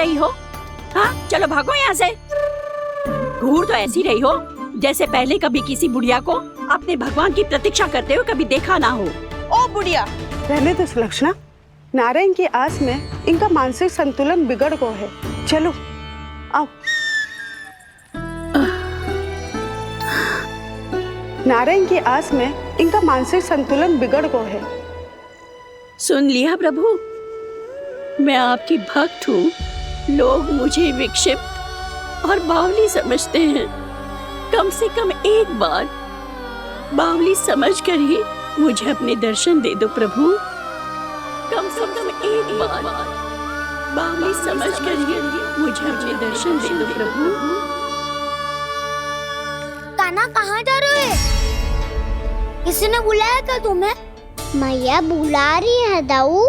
रही हो? हाँ, चलो भागो यहाँ से। घूर तो ऐसी रही हो जैसे पहले कभी किसी बुढ़िया को अपने भगवान की प्रतीक्षा करते हुए कभी देखा ना हो। ओ बुढ़िया, रहने दो सुलक्षणा। नारायण की आस में इनका मानसिक संतुलन बिगड़ गया है। चलो आओ। नारायण की आस में इनका मानसिक संतुलन बिगड़ गया है। सुन लिया प्रभु, मैं आपकी भक्त हूँ। लोग मुझे विक्षिप्त और बावली समझते हैं। कम से कम एक बार बावली समझकर ही मुझे अपने दर्शन दे दो प्रभु। कम से कम एक बार बावली समझकर ही मुझे अपने दर्शन दे दो प्रभु। कान्हा, कहाँ जा रहे हो? किसी ने बुलाया क्या तुम्हें? मैया बुला रही है दाऊ,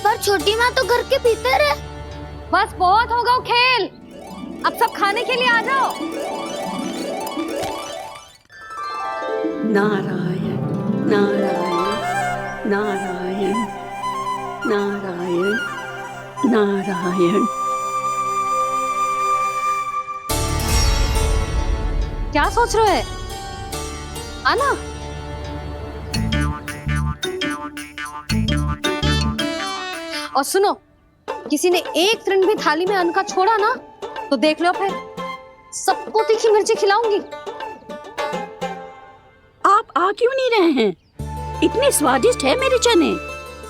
पर छोटी माँ तो घर के भीतर है। बस बहुत हो गया खेल, अब सब खाने के लिए आ जाओ। नारायण नारायण नारायण नारायण नारायण। क्या सोच रहे हैं? आना। और सुनो, किसी ने एक तृण भी थाली में अन्न का छोड़ा ना तो देख लो, फिर सबको तीखी मिर्ची खिलाऊंगी। आप आ क्यों नहीं रहे हैं? इतने स्वादिष्ट है मेरे चने।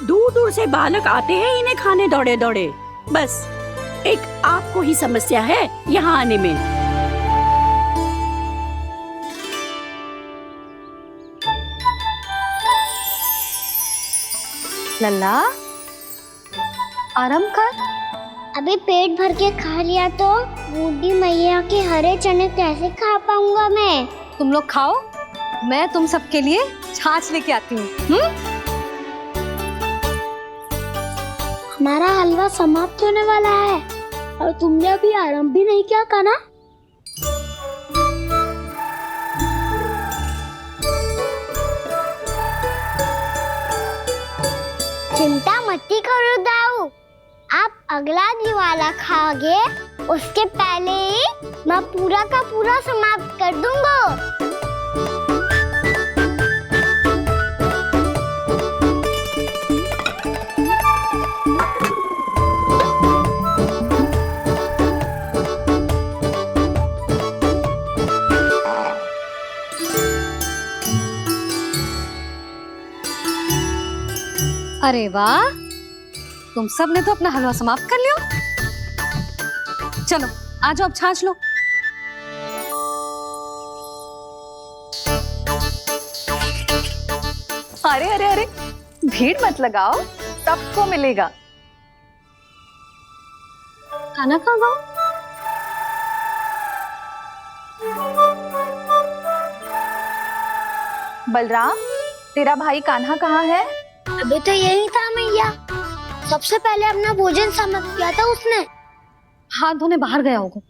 दूर दूर से बालक आते हैं इन्हें खाने दौड़े दौड़े। बस एक आपको ही समस्या है यहाँ आने में। लल्ला, आराम कर। अभी पेट भर के खा लिया तो बूढ़ी मैया के हरे चने कैसे खा पाऊंगा मैं? तुम लोग खाओ, मैं तुम सबके लिए छाछ लेके आती हूँ। हमारा हलवा समाप्त होने वाला है और तुमने अभी आराम भी नहीं किया कान्हा। चिंता मत करो दाऊ, आप अगला दिवाला खाओगे उसके पहले ही मैं पूरा का पूरा समाप्त कर दूंगा। अरे वाह, तुम सब ने तो अपना हलवा समाप्त कर लिया। चलो आ जाओ, अब छाछ लो। अरे अरे अरे, भीड़ मत लगाओ, सबको मिलेगा। खाना कहाँ गया? बलराम, तेरा भाई कान्हा कहाँ है? अभी तो यही था मैया, सबसे पहले अपना भोजन समाप्त किया था उसने। हाथ धोने बाहर गया होगा।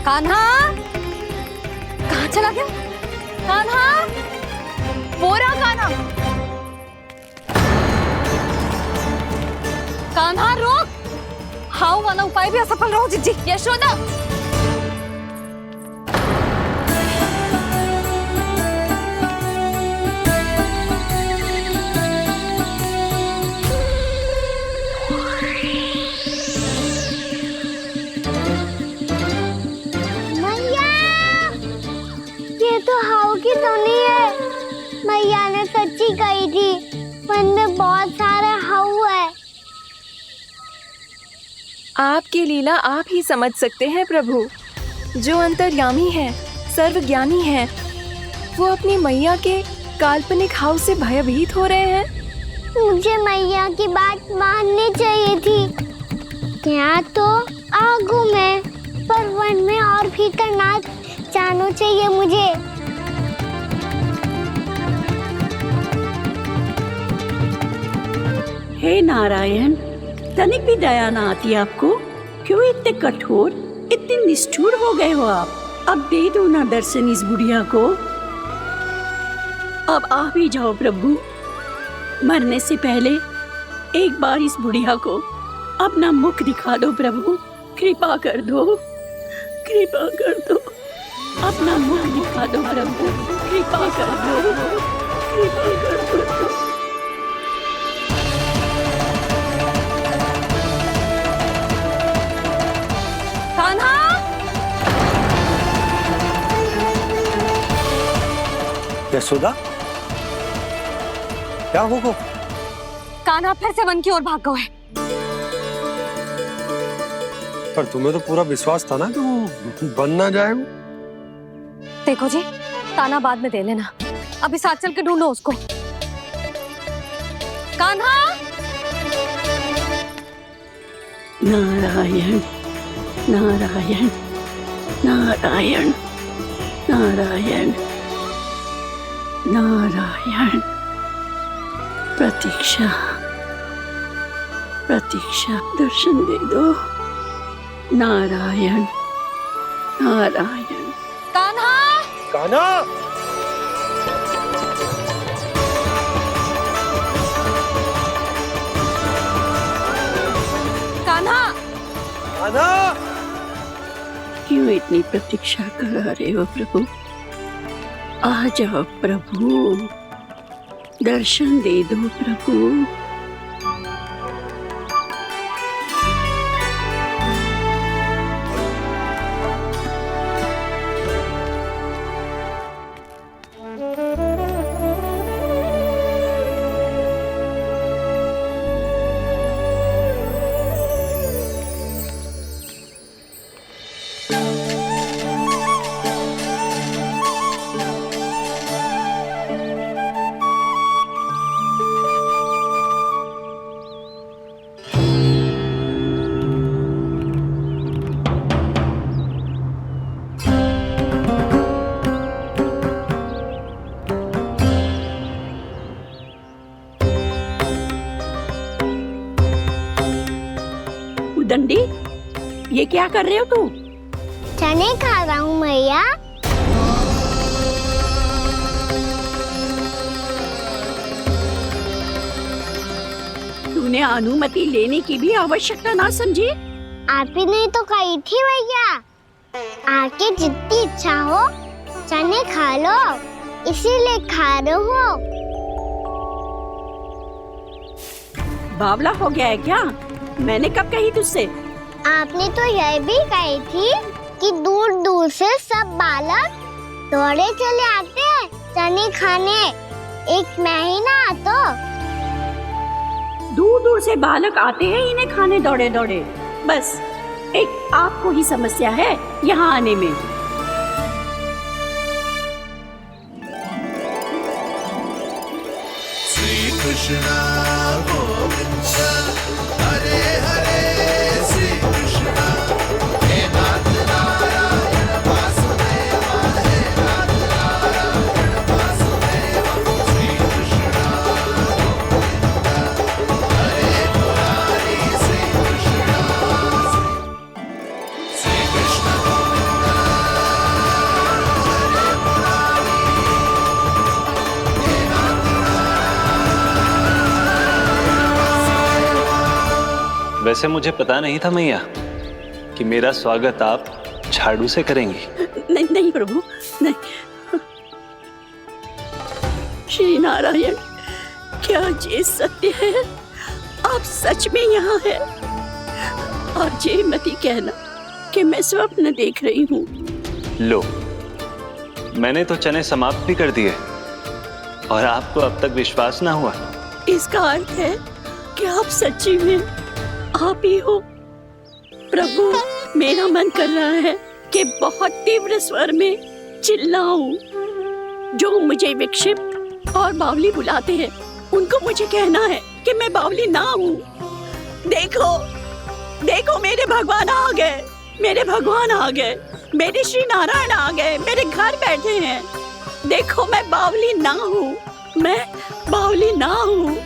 कान्हा, कहाँ चला गया? कान्हा, वो रहा कान्हा। कान्हा रोक! हाउ वाला उपाय भी असफल रहो जिज्जी। यशोदा, मैया, ये तो हाउ की तो नहीं है। मैया ने सच्ची कही थी, वन में बहुत सारे हाउ है। आपकी लीला आप ही समझ सकते हैं प्रभु। जो अंतर्यामी है, सर्वज्ञानी है, वो अपनी मैया के काल्पनिक हाव से भयभीत हो रहे हैं। मुझे मैया की बात माननी चाहिए थी। यहाँ तो आगू में, पर वन में और भीतर ना जाना चाहिए मुझे। हे नारायण, तनिक भी दया ना आती आपको? क्यों इतने कठोर? इतने निष्ठुर हो गए हो आप? अब दे दो ना दर्शन इस बुढ़िया को। अब आ भी जाओ प्रभु। मरने से पहले एक बार इस बुढ़िया को अपना मुख दिखा दो प्रभु। कृपा कर दो, कृपा कर दो। अपना मुख दिखा दो प्रभु। कृपा कर दो, कृपा कर दो। कान्हा! यशोदा, क्या हो? कान्हा फिर से वन की ओर भाग गए। पर तुम्हें तो पूरा विश्वास था ना कि वो बन ना जाए। देखो जी, ताना बाद में दे लेना, अभी साथ चल के ढूंढो उसको। कान्हा! नारायण नारायण नारायण नारायण नारायण। प्रतीक्षा प्रतीक्षा, दर्शन दे दो। नारायण नारायण। कान्हा! कान्हा! कान्हा! कान्हा! क्यों इतनी प्रतीक्षा करा रहे हो प्रभु? आ जाओ प्रभु, दर्शन दे दो प्रभु। दंडी, ये क्या कर रहे हो तू? चने खा रहा हूँ मैया। तूने अनुमति लेने की भी आवश्यकता ना समझी? आप ही ने तो कही थी भैया, आके जितनी इच्छा हो चने खा लो, इसीलिए खा रहे हो। बावला हो गया है क्या? मैंने कब कही तुझसे? आपने तो यह भी कही थी कि दूर दूर से सब बालक दौड़े चले आते हैं चने खाने, एक महीना तो दूर दूर से बालक आते हैं इन्हें खाने दौड़े दौड़े। बस एक आपको ही समस्या है यहाँ आने में। श्री कृष्णा गोविंद हरे हरे, श्री कृष्णा हे नाथ नारायण वासुदेव, हे नाथ नारायण वासुदेव। श्री कृष्णा गोविंद हरे मुरारी, श्री कृष्णा श्री कृष्ण गोविंद हरे मुरारी, हे नाथ वैसे मुझे पता नहीं था मैया कि मेरा स्वागत आप झाड़ू से करेंगी। नहीं नहीं प्रभु, नहीं। श्री नारायण, क्या ये सत्य है? आप सच में यहाँ हैं? और ये मती कहना कि मैं स्वप्न देख रही हूँ। लो, मैंने तो चने समाप्त भी कर दिए और आपको अब तक विश्वास ना हुआ। इसका अर्थ है कि आप सच्ची में आप ही हो। प्रभु, मेरा मन कर रहा है कि बहुत तीव्र स्वर में चिल्लाऊं। जो मुझे विक्षिप्त और बावली बुलाते हैं उनको मुझे कहना है कि मैं बावली ना हूँ। देखो देखो, मेरे भगवान आ गए, मेरे भगवान आ गए, मेरे श्री नारायण आ गए, मेरे घर बैठे हैं। देखो, मैं बावली ना हूँ, मैं बावली ना हूँ।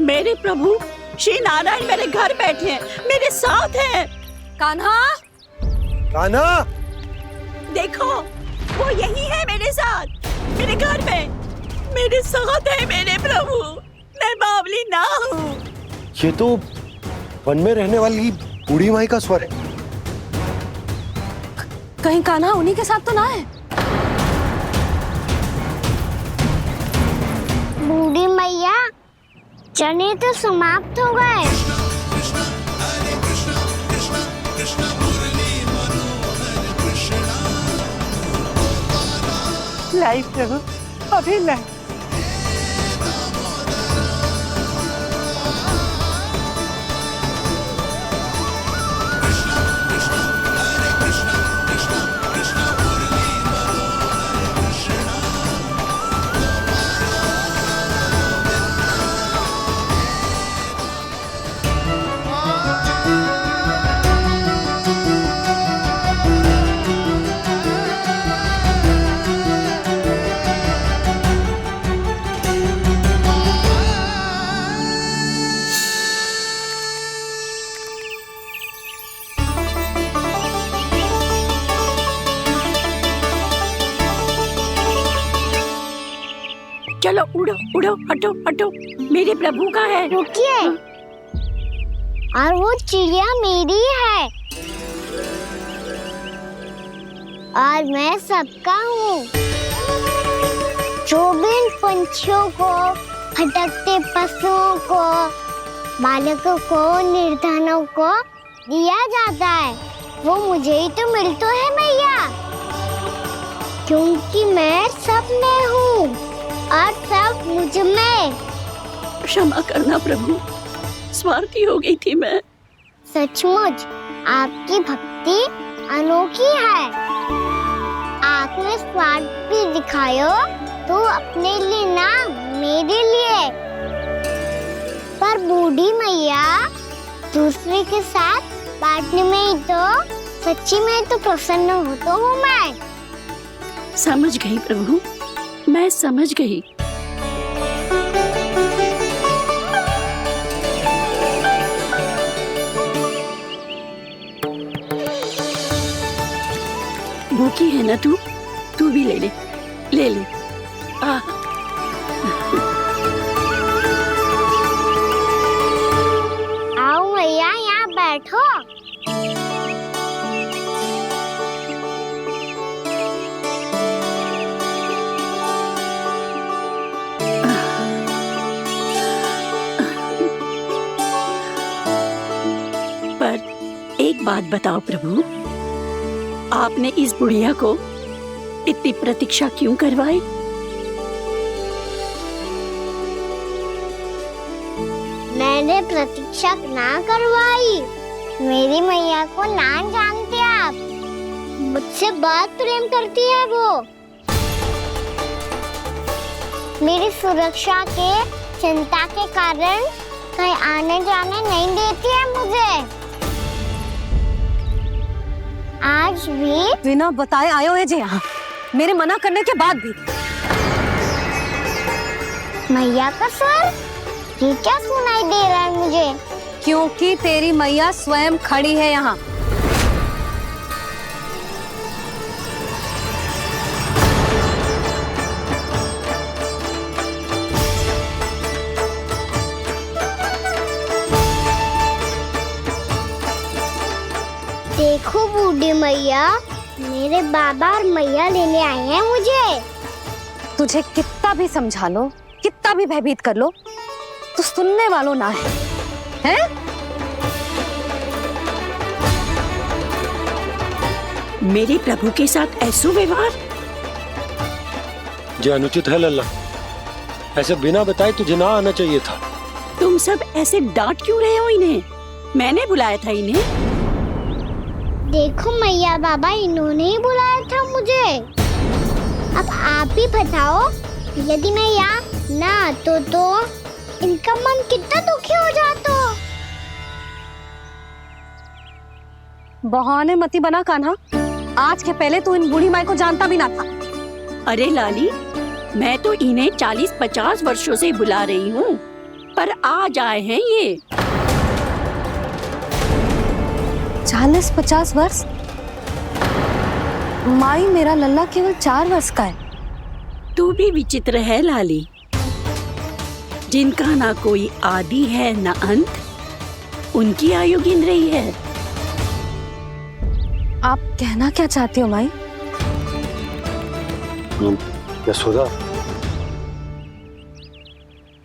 मेरे प्रभु श्री नारायण मेरे घर बैठे हैं, मेरे साथ हैं। कान्हा! कान्हा, देखो, वो यही है मेरे साथ, मेरे घर में, मेरे साथ है मेरे प्रभु। मैं बावली ना हूँ। ये तो वन में रहने वाली बूढ़ी माई का स्वर है। कहीं कान्हा उन्हीं के साथ तो ना है? बूढ़ी मैया, चने तो समाप्त हो गए। लाई प्रभु, अभी लाई। चलो उड़ो उड़ो, हटो हटो, मेरे प्रभु का है। रुकिए, और वो चिड़िया मेरी है और मैं सबका हूँ। जो भी इन पंछियों को, भटकते पशुओं को, बालकों को, निर्धनों को दिया जाता है, वो मुझे ही तो मिलता है मैया, क्योंकि मैं सब में हूँ और सब मुझ में। क्षमा करना प्रभु, स्वार्थी हो गई थी मैं। सचमुच आपकी भक्ति अनोखी है। आपने स्वार्थ भी दिखायो तो अपने लिए ना, मेरे लिए। पर बूढ़ी मैया, दूसरे के साथ बांटने में ही तो सच्ची में तो प्रसन्न होता हूँ मैं। समझ गई प्रभु, मैं समझ गई। भूखी है ना तू भी ले ले, ले ले। आओ मैया, यहाँ बैठो। पर एक बात बताओ प्रभु, आपने इस बुढ़िया को इतनी प्रतीक्षा क्यों करवाई? मैंने प्रतीक्षा ना करवाई। मेरी मैया को ना जानते आप, मुझसे बहुत प्रेम करती है वो। मेरी सुरक्षा के चिंता के कारण कहीं आने जाने नहीं देती है मुझे। आज भी बिना बताए आयो है जी यहाँ, मेरे मना करने के बाद भी। मैया का स्वर, ये क्या सुनाई दे रहा है मुझे? क्योंकि तेरी मैया स्वयं खड़ी है यहाँ। देखो बूढ़ी मैया, मेरे बाबा और मैया लेने आए हैं मुझे। तुझे कितना भी समझा लो, कितना भी भयभीत कर लो, तो सुनने वालों ना है, हैं? मेरे प्रभु के साथ ऐसा व्यवहार? जो अनुचित है लल्ला, ऐसे बिना बताए तुझे ना आना चाहिए था। तुम सब ऐसे डांट क्यों रहे हो इन्हें? मैंने बुलाया था इन्हें। देखो मैया बाबा, इन्होंने ही बुलाया था मुझे। अब आप ही बताओ, यदि मैं यहाँ ना आतो तो इनका मन कितना दुखी हो जाता। बहाने मती बना कान्हा, आज के पहले तू इन बूढ़ी माई को जानता भी ना था। अरे लाली, मैं तो इन्हें 40-50 वर्षों से बुला रही हूँ, पर आज आए हैं ये। 40-50 वर्ष? माई मेरा लल्ला केवल 4 वर्ष का है। तू भी विचित्र है लाली, जिनका ना कोई आदि है ना अंत, उनकी आयु गिन रही है। आप कहना क्या चाहती हो माई? यशोदा,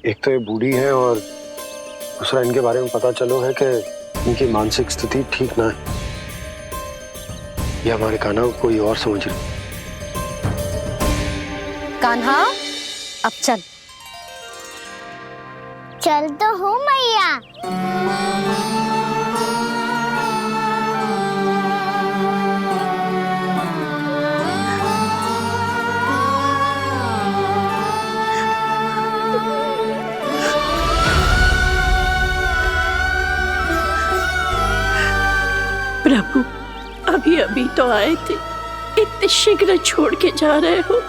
एक तो ये बूढ़ी है और दूसरा इनके बारे में पता चलो है कि इनकी मानसिक स्थिति ठीक ना है। ये हमारे कान्हा को कोई और समझ रही। कान्हा, अब चल। चल तो हूँ मैया। प्रभु, अभी अभी तो आए थे, इतने शीघ्र छोड़ के जा रहे हो।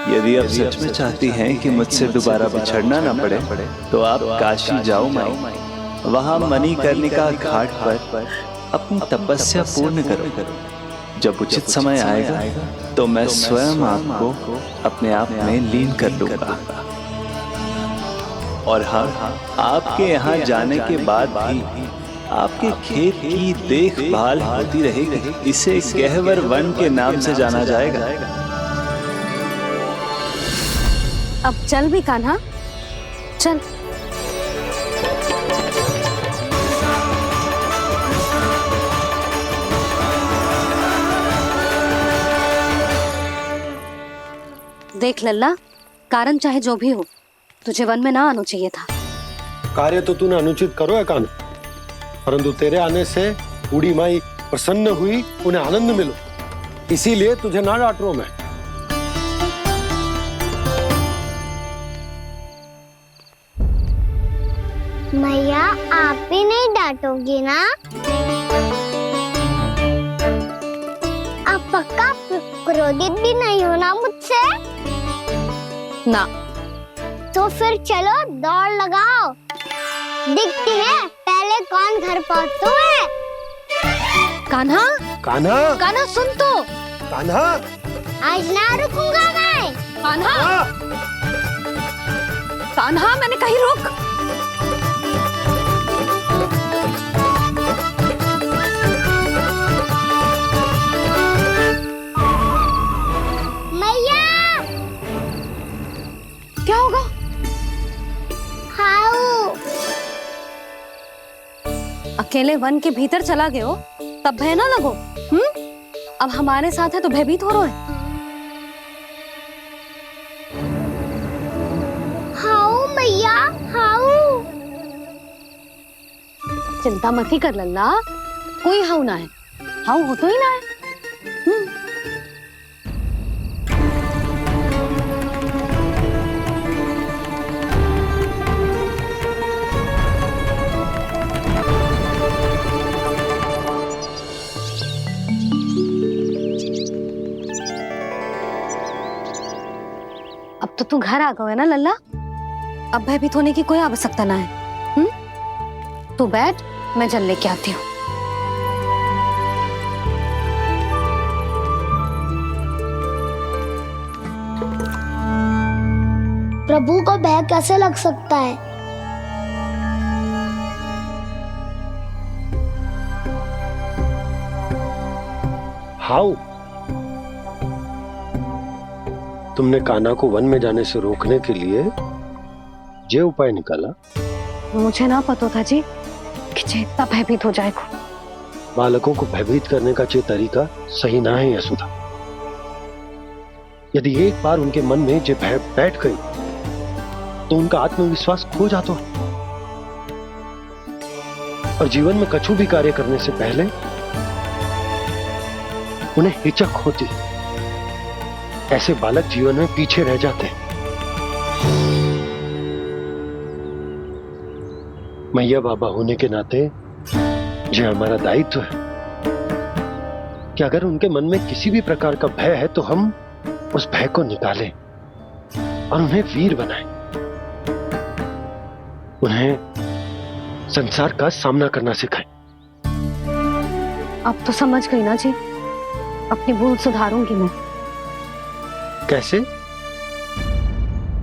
यदि आप सच में चाहती हैं कि मुझसे दोबारा बिछड़ना ना पड़े तो आप काशी जाओ माई। वहां मणिकर्णिका घाट पर अपनी तपस्या पूर्ण करो। जब उचित समय आएगा तो मैं स्वयं आपको अपने आप में लीन कर लूंगा। और हाँ, आपके यहाँ जाने के बाद भी आपके खेत की देखभाल होती रहेगी। इसे गहवर वन के नाम से जाना जाएगा। अब चल भी कान्हा, चल। देख लल्ला, कारण चाहे जो भी हो, तुझे वन में ना आना चाहिए था। कार्य तो तूने अनुचित करो है कान्हा, परंतु तेरे आने से बूढ़ी माई प्रसन्न हुई, उन्हें आनंद मिलो, इसीलिए तुझे ना डांट रहा हूं मैं। मैया, आप भी नहीं डांटोगी ना? आप पक्का क्रोधित भी नहीं हो ना मुझसे? ना। तो फिर चलो दौड़ लगाओ, दिखती है पहले कौन घर पहुंचता है। कान्हा, कान्हा, कान्हा सुन तो। कान्हा, आज ना रुकूंगा मैं। कान्हा, कान्हा, मैंने कहीं रुक। मैया, क्या होगा? हाउ अकेले वन के भीतर चला गए हो तब भय ना लगो। अब हमारे साथ है तो भयभीत हो रहे हैं। हाउ मैया, हाउ। चिंता मत ही कर लल्ला, कोई हाउ ना है। हाउ हो तो ही ना है। अब तो तू घर आ गया है ना लल्ला, अब भयभीत होने की कोई आवश्यकता ना है। तू बैठ, मैं जल लेके आती हूँ। प्रभु को भय कैसे लग सकता है? हाउ? तुमने कान्हा को वन में जाने से रोकने के लिए ये उपाय निकाला? मुझे ना पता था जी कि जे इतना भयभीत हो जाएगा। बालकों को भयभीत करने का ये तरीका सही ना है यशोदा। यदि एक बार उनके मन में ये भय बैठ गई तो उनका आत्मविश्वास खो जाता है। और जीवन में कछु भी कार्य करने से पहले उन्हें हिचक होती। ऐसे बालक जीवन में पीछे रह जाते हैं। मैया बाबा होने के नाते यह हमारा दायित्व है कि अगर उनके मन में किसी भी प्रकार का भय है तो हम उस भय को निकालें और उन्हें वीर बनाएं। उन्हें संसार का सामना करना सिखाएं। अब तो समझ गई ना जी, अपनी भूल सुधारूंगी मैं। कैसे?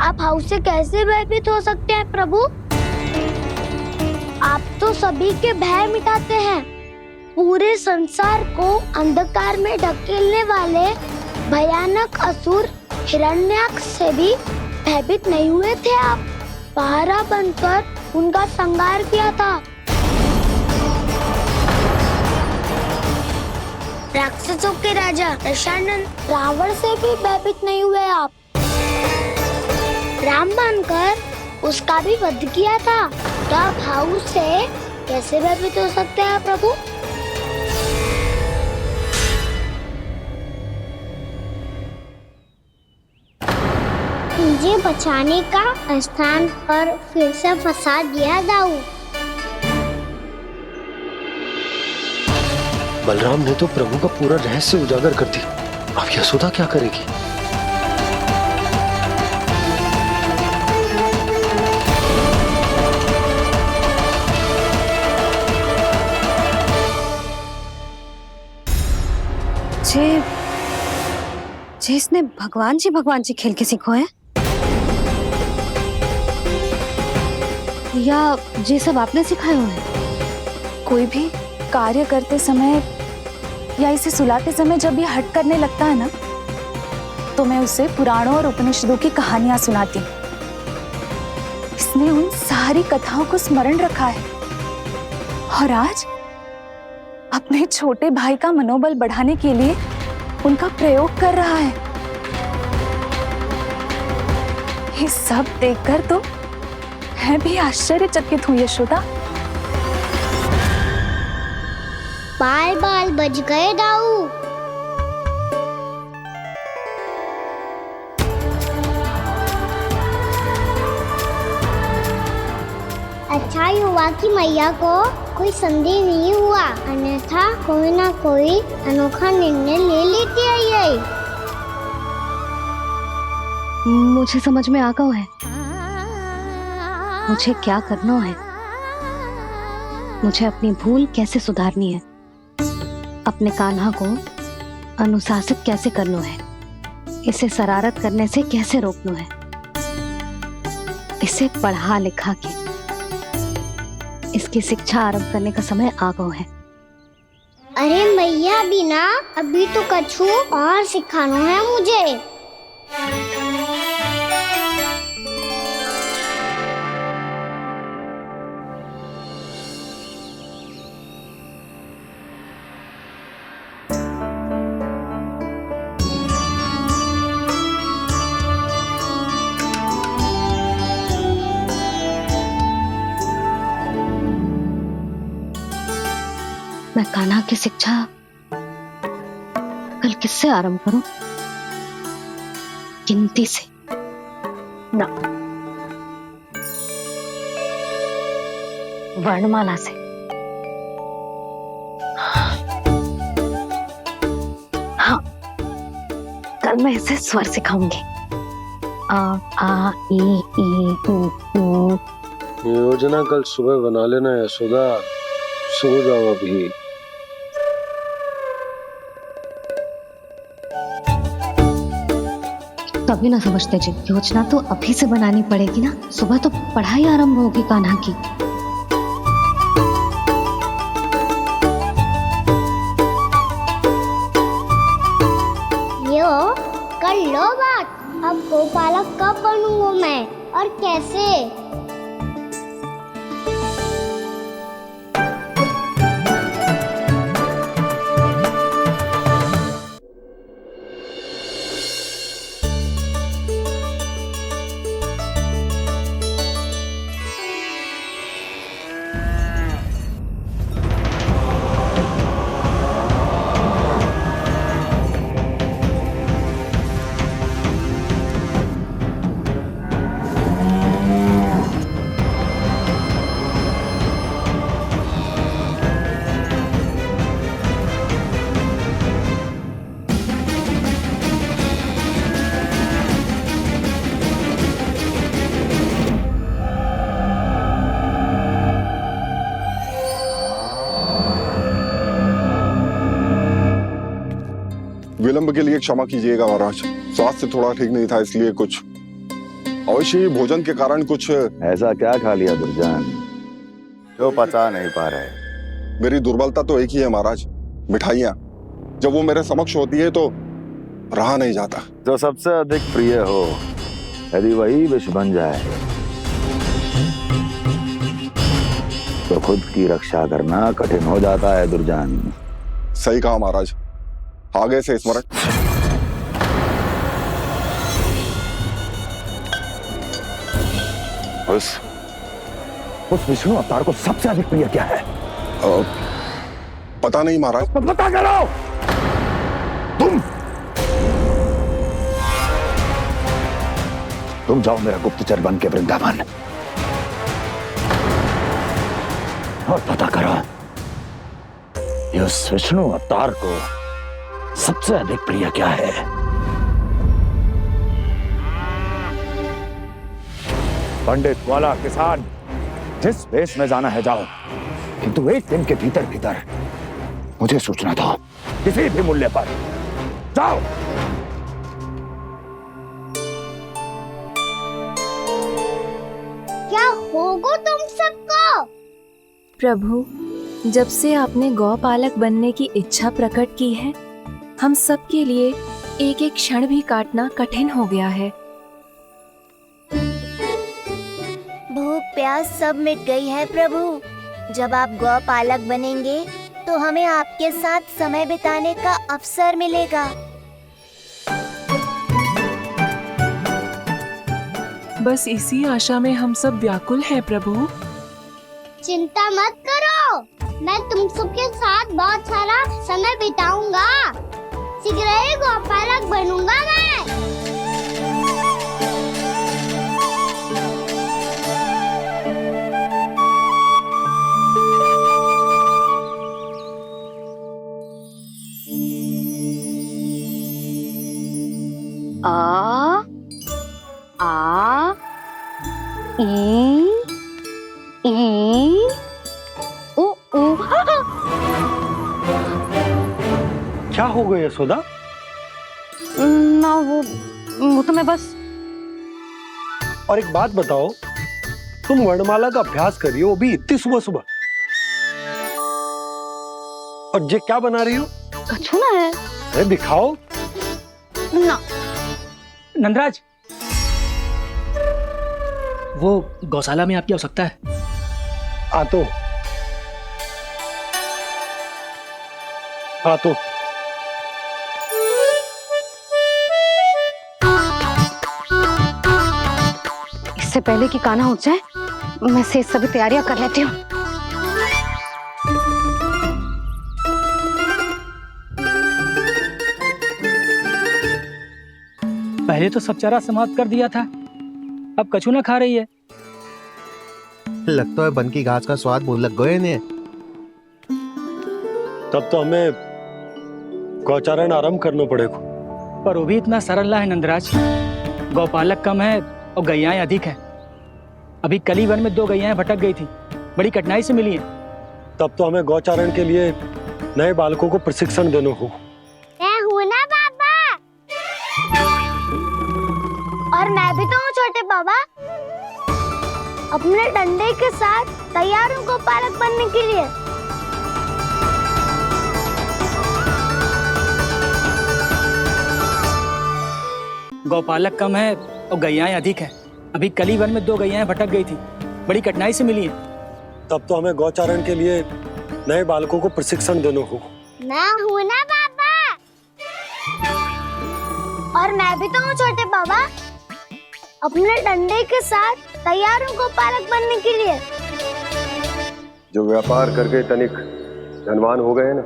आप हाउस से कैसे भयभीत हो सकते हैं प्रभु? आप तो सभी के भय मिटाते हैं। पूरे संसार को अंधकार में ढकेलने वाले भयानक असुर हिरण्याक्ष से भी भयभीत नहीं हुए थे आप। पहरा बनकर उनका संहार किया था। राक्षसों के राजा दशानन रावण से भी भयभीत नहीं हुए आप। राम बनकर उसका भी वध किया था। तो आप हाउस से कैसे भयभीत हो सकते हैं प्रभु? मुझे बचाने का स्थान पर फिर से फंसा दिया दाऊ। बलराम ने तो प्रभु का पूरा रहस्य उजागर कर दिया। अब यशोदा क्या करेगी? जे इसने भगवान जी खेल के सीखो है, या ये सब आपने सिखाए हुए हैं? कोई भी कार्य करते समय या इसे सुलाते समय जब ये हट करने लगता है ना, तो मैं उसे पुराणों और उपनिषदों की कहानियां सुनाती हूँ। इसने उन सारी कथाओं को स्मरण रखा है और आज अपने छोटे भाई का मनोबल बढ़ाने के लिए उनका प्रयोग कर रहा है। ये सब देखकर तो मैं भी आश्चर्यचकित हूँ यशोदा। बाल बाल बज गए दाऊ। अच्छा ही हुआ कि मैया को कोई संदेह नहीं हुआ, अन्यथा कोई ना कोई अनोखा निर्णय ले लेती है ये। मुझे समझ में आ गया है मुझे क्या करना है। मुझे अपनी भूल कैसे सुधारनी है, अपने कान्हा को अनुशासित कैसे करना है, इसे शरारत करने से कैसे रोकना है, इसे पढ़ा लिखा के इसकी शिक्षा आरंभ करने का समय आ गया है। अरे मैया बिना अभी तो कछु और सिखाना है मुझे। मैं कान्हा की शिक्षा कल किससे आरंभ करूं? गिनती से ना, वर्णमाला से। हाँ, कल मैं इसे स्वर सिखाऊंगी। आ आ ई ई उ ऊ। योजना कल सुबह बना लेना यशोदा, सो जाओ अभी। तभी ना समझते जी, योजना तो अभी से बनानी पड़ेगी ना। सुबह तो पढ़ाई आरंभ होगी कान्हा की। यो कर लो बात। अब गोपालक कब बनूंगा मैं और कैसे? विलंब के लिए क्षमा कीजिएगा महाराज, स्वास्थ्य थोड़ा ठीक नहीं था इसलिए कुछ अवश्य ही भोजन के कारण कुछ। ऐसा क्या खा लिया दुर्जन जो पचा नहीं पा रहे? मेरी दुर्बलता तो एक ही है महाराज, मिठाइयाँ। जब वो मेरे समक्ष होती है तो रहा नहीं जाता। जो सबसे अधिक प्रिय हो यदि वही विष बन जाए तो खुद की रक्षा करना कठिन हो जाता है दुर्जन। सही कहा महाराज, आगे से स्मरण। उस विष्णु अवतार को सबसे अधिक प्रिय क्या है? पता नहीं महाराज। पता करो। तुम जाओ मेरा गुप्तचर बन के वृंदावन और पता करो इस विष्णु अवतार को सबसे अधिक प्रिय क्या है। पंडित वाला किसान जिस वेश में जाना है जाओ, किंतु एक दिन के भीतर भीतर मुझे सूचना दो, किसी भी मूल्य पर। जाओ। क्या होगा तुम सबको? प्रभु, जब से आपने गौपालक बनने की इच्छा प्रकट की है, हम सब के लिए एक एक क्षण भी काटना कठिन हो गया है। भूख प्यास सब मिट गई है प्रभु। जब आप गौपालक बनेंगे तो हमें आपके साथ समय बिताने का अवसर मिलेगा। बस इसी आशा में हम सब व्याकुल हैं प्रभु। चिंता मत करो, मैं तुम सबके साथ बहुत सारा समय बिताऊंगा। शीघ्र ही गौपालक बनूंगा मैं। आ ई उ उ। क्या हो गया यशोदा? ना वो तो मैं बस। और एक बात बताओ, तुम वर्णमाला का अभ्यास कर रही हो, वो भी इतनी सुबह सुबह, और ये क्या बना रही हो? कछुआ है। अरे दिखाओ ना। नंदराज, वो गौशाला में आपकी आवश्यकता है। आ तो इससे पहले कि कान्हा उठ जाए, मैं से सभी तैयारियां कर लेती हूँ। पहले तो सब चारा समाप्त कर दिया था, अब कछुआ खा रही है। लगता है बन की घास का स्वाद मुंह लग गए ने। तब तो हमें गौचारण आरंभ करना पड़ेगा। पर वो भी इतना सरल ना है नंदराज। गौपालक कम है और गैयाएं अधिक है। अभी कली वन में 2 गैयाएं भटक गई थी, बड़ी कठिनाई से मिली है। तब तो हमें गौचारण के लिए नए बालकों को प्रशिक्षण देना होगा। मैं हूँ ना बाबा, और मैं भी तो हूँ छोटे बाबा। अपने डंडे के साथ तैयार हूँ गौपालक बनने के लिए। गौपालक कम है और गैयाएं अधिक है। अभी कली वन में 2 गैयाएं भटक गई थी, बड़ी कठिनाई से मिली है। तब तो हमें गौचारण के लिए नए बालकों को प्रशिक्षण देना होगा। मैं हूँ ना बाबा, और मैं भी तो हूँ छोटे बाबा। अपने डंडे के साथ तैयार हूँ गौपालक बनने के लिए। जो व्यापार करके तनिक धनवान हो गए ना,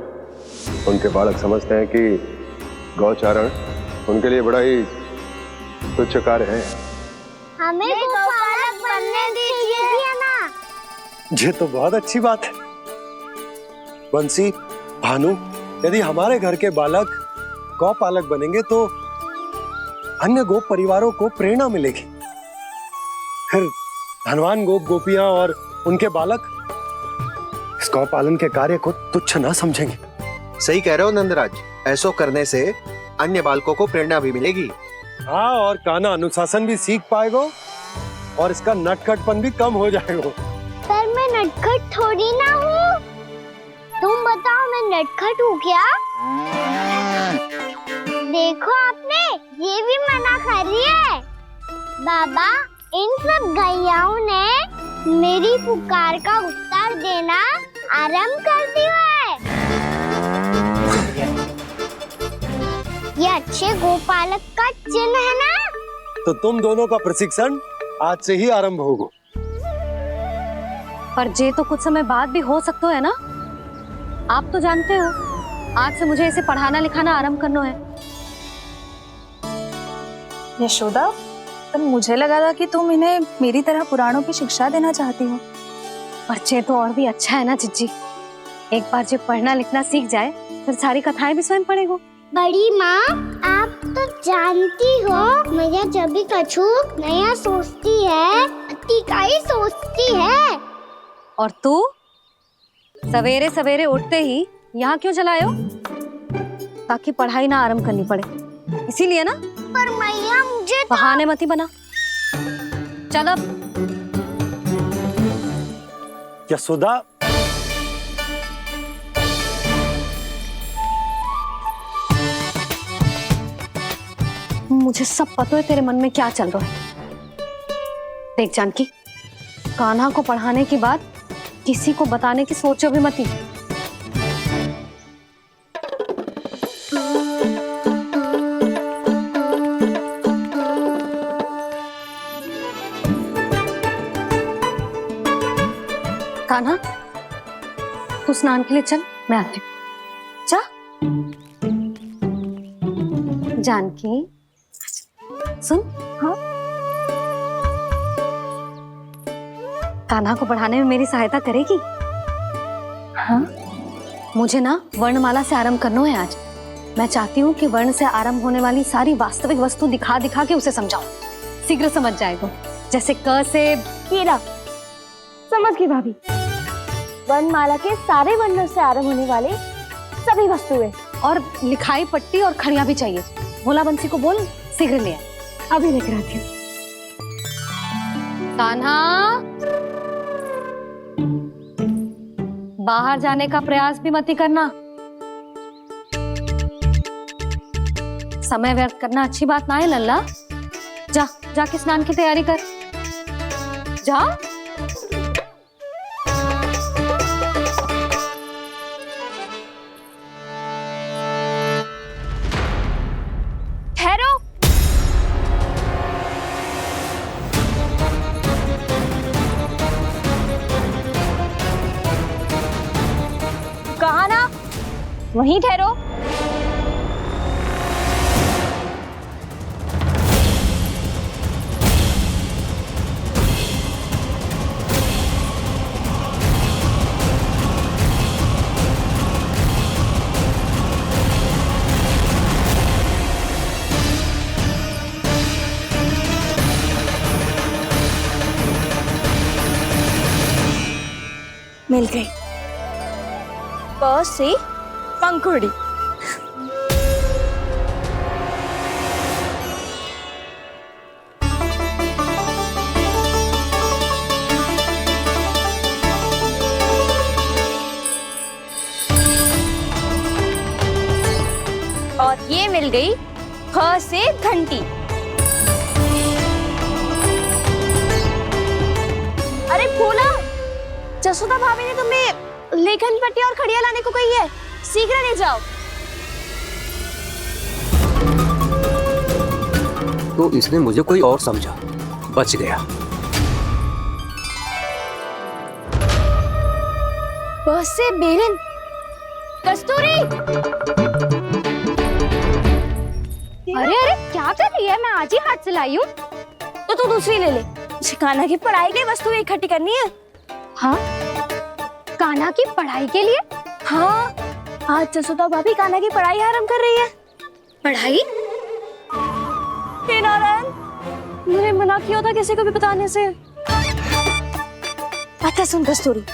उनके बालक समझते हैं कि गौचारण उनके लिए बड़ा ही तुच्छ कार्य है। हमें गौपालक बनने दीजिए ना। ये तो बहुत अच्छी बात है। बंसी, भानु, यदि हमारे घर के बालक गौपालक बनेंगे तो अन्य गोप परिवारों को प्रेरणा मिलेगी। फिर धनवान गोप गोपियां और उनके बालक इस गौ पालन के कार्य को तुच्छ ना समझेंगे। सही कह रहे हो नंदराज, ऐसो करने से अन्य बालकों को प्रेरणा भी मिलेगी। हाँ, और कान्हा अनुशासन भी सीख पाएगा और इसका नटखटपन भी कम हो जाएगा। पर मैं नटखट थोड़ी ना हूँ। तुम बताओ मैं नटखट हूँ क्या? देखो आपने ये भी मना कर रही है। बाबा, इन सब गैयाओं ने मेरी पुकार का उत्तर देना आरंभ कर दिया है। ये अच्छे गोपालक का चिन्ह है ना? तो तुम दोनों का प्रशिक्षण आज से ही आरंभ होगा। पर जे तो कुछ समय बाद भी हो सकता है ना। आप तो जानते हो आज से मुझे इसे पढ़ाना लिखाना आरंभ करना है। यशोदा, तब मुझे लगा था कि तुम इन्हें मेरी तरह पुराणों की शिक्षा देना चाहती हो। पर जे तो और भी अच्छा है ना जिज्जी। एक बार जब पढ़ना लिखना सीख जाए फिर सारी कथाएं भी स्वयं पढ़ेगा। बड़ी माँ, आप तो जानती हो मैया जब भी कछु नया सोचती है अतिका ही सोचती है। और तू सवेरे सवेरे उठते ही यहाँ क्यों चलाए हो? ताकि पढ़ाई ना आरंभ करनी पड़े, इसीलिए ना। पर मैया मुझे बहाने मत ही बना। चल अब। यशोदा, मुझे सब पता है तेरे मन में क्या चल रहा है। देख जानकी, कान्हा को पढ़ाने के बाद किसी को बताने की सोचो भी मत ही। कान्हा, तू स्नान के लिए चल, मैं आती हूँ। जा। जानकी सुन। हाँ, कान्हा को पढ़ाने में मेरी सहायता करेगी? हाँ, मुझे ना वर्णमाला से आरंभ करना है आज। मैं चाहती हूँ कि वर्ण से आरंभ होने वाली सारी वास्तविक वस्तु दिखा दिखा के उसे समझाऊं। शीघ्र समझ जाएगा। जैसे क से कीड़ा। समझ गई भाभी। वर्णमाला के सारे वर्णों से आरंभ होने वाले सभी वस्तुएं और लिखाई पट्टी और खड़िया भी चाहिए। भोला बंसी को बोल शीघ्र ले आए। अभी लेकर आती हूँ। कान्हा, बाहर जाने का प्रयास भी मत ही करना। समय व्यर्थ करना अच्छी बात ना है लल्ला। जा, जाके स्नान की तैयारी कर। जा। ठहरो। कहा ना, वहीं ठहरो। मिल गई। प से पंखुड़ी। और ये मिल गई ख से घंटी। अरे भोला, जसोदा भाभी ने तुम्हें लेखन पट्टी और खड़िया लाने को कही है, शीघ्र ले जाओ। तो इसने मुझे कोई और समझा, बच गया। बस से बेलन। कस्तूरी। अरे अरे क्या कर रही है? मैं आज ही हाथ से लाई हूँ। तो तू दूसरी ले ले। कान्हा की पढ़ाई के लिए वस्तु इकट्ठी करनी है। हाँ, कान्हा की पढ़ाई के लिए? हाँ, आज जसोदा भाभी कान्हा की पढ़ाई आरंभ कर रही है। पढ़ाई? हे नारायण, मैंने मना किया था किसी को भी बताने से। अच्छा सुन कस्तूरी,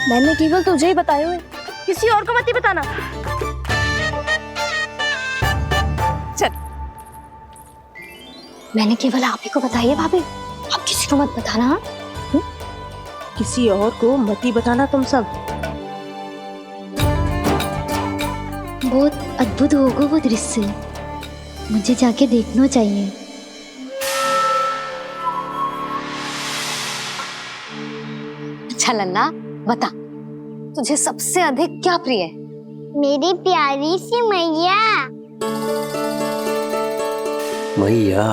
मैंने केवल तुझे ही बताए हुए, किसी और को मत ही बताना। मैंने केवल आप ही को बताइए भाभी, आप किसी को मत बताना। हाँ? किसी और को मत ही बताना तुम सब। बहुत अद्भुत होगा वो दृश्य, मुझे जाके देखना चाहिए। अच्छा लल्ला, बता तुझे सबसे अधिक क्या प्रिय है? मेरी प्यारी सी मैया। मैया।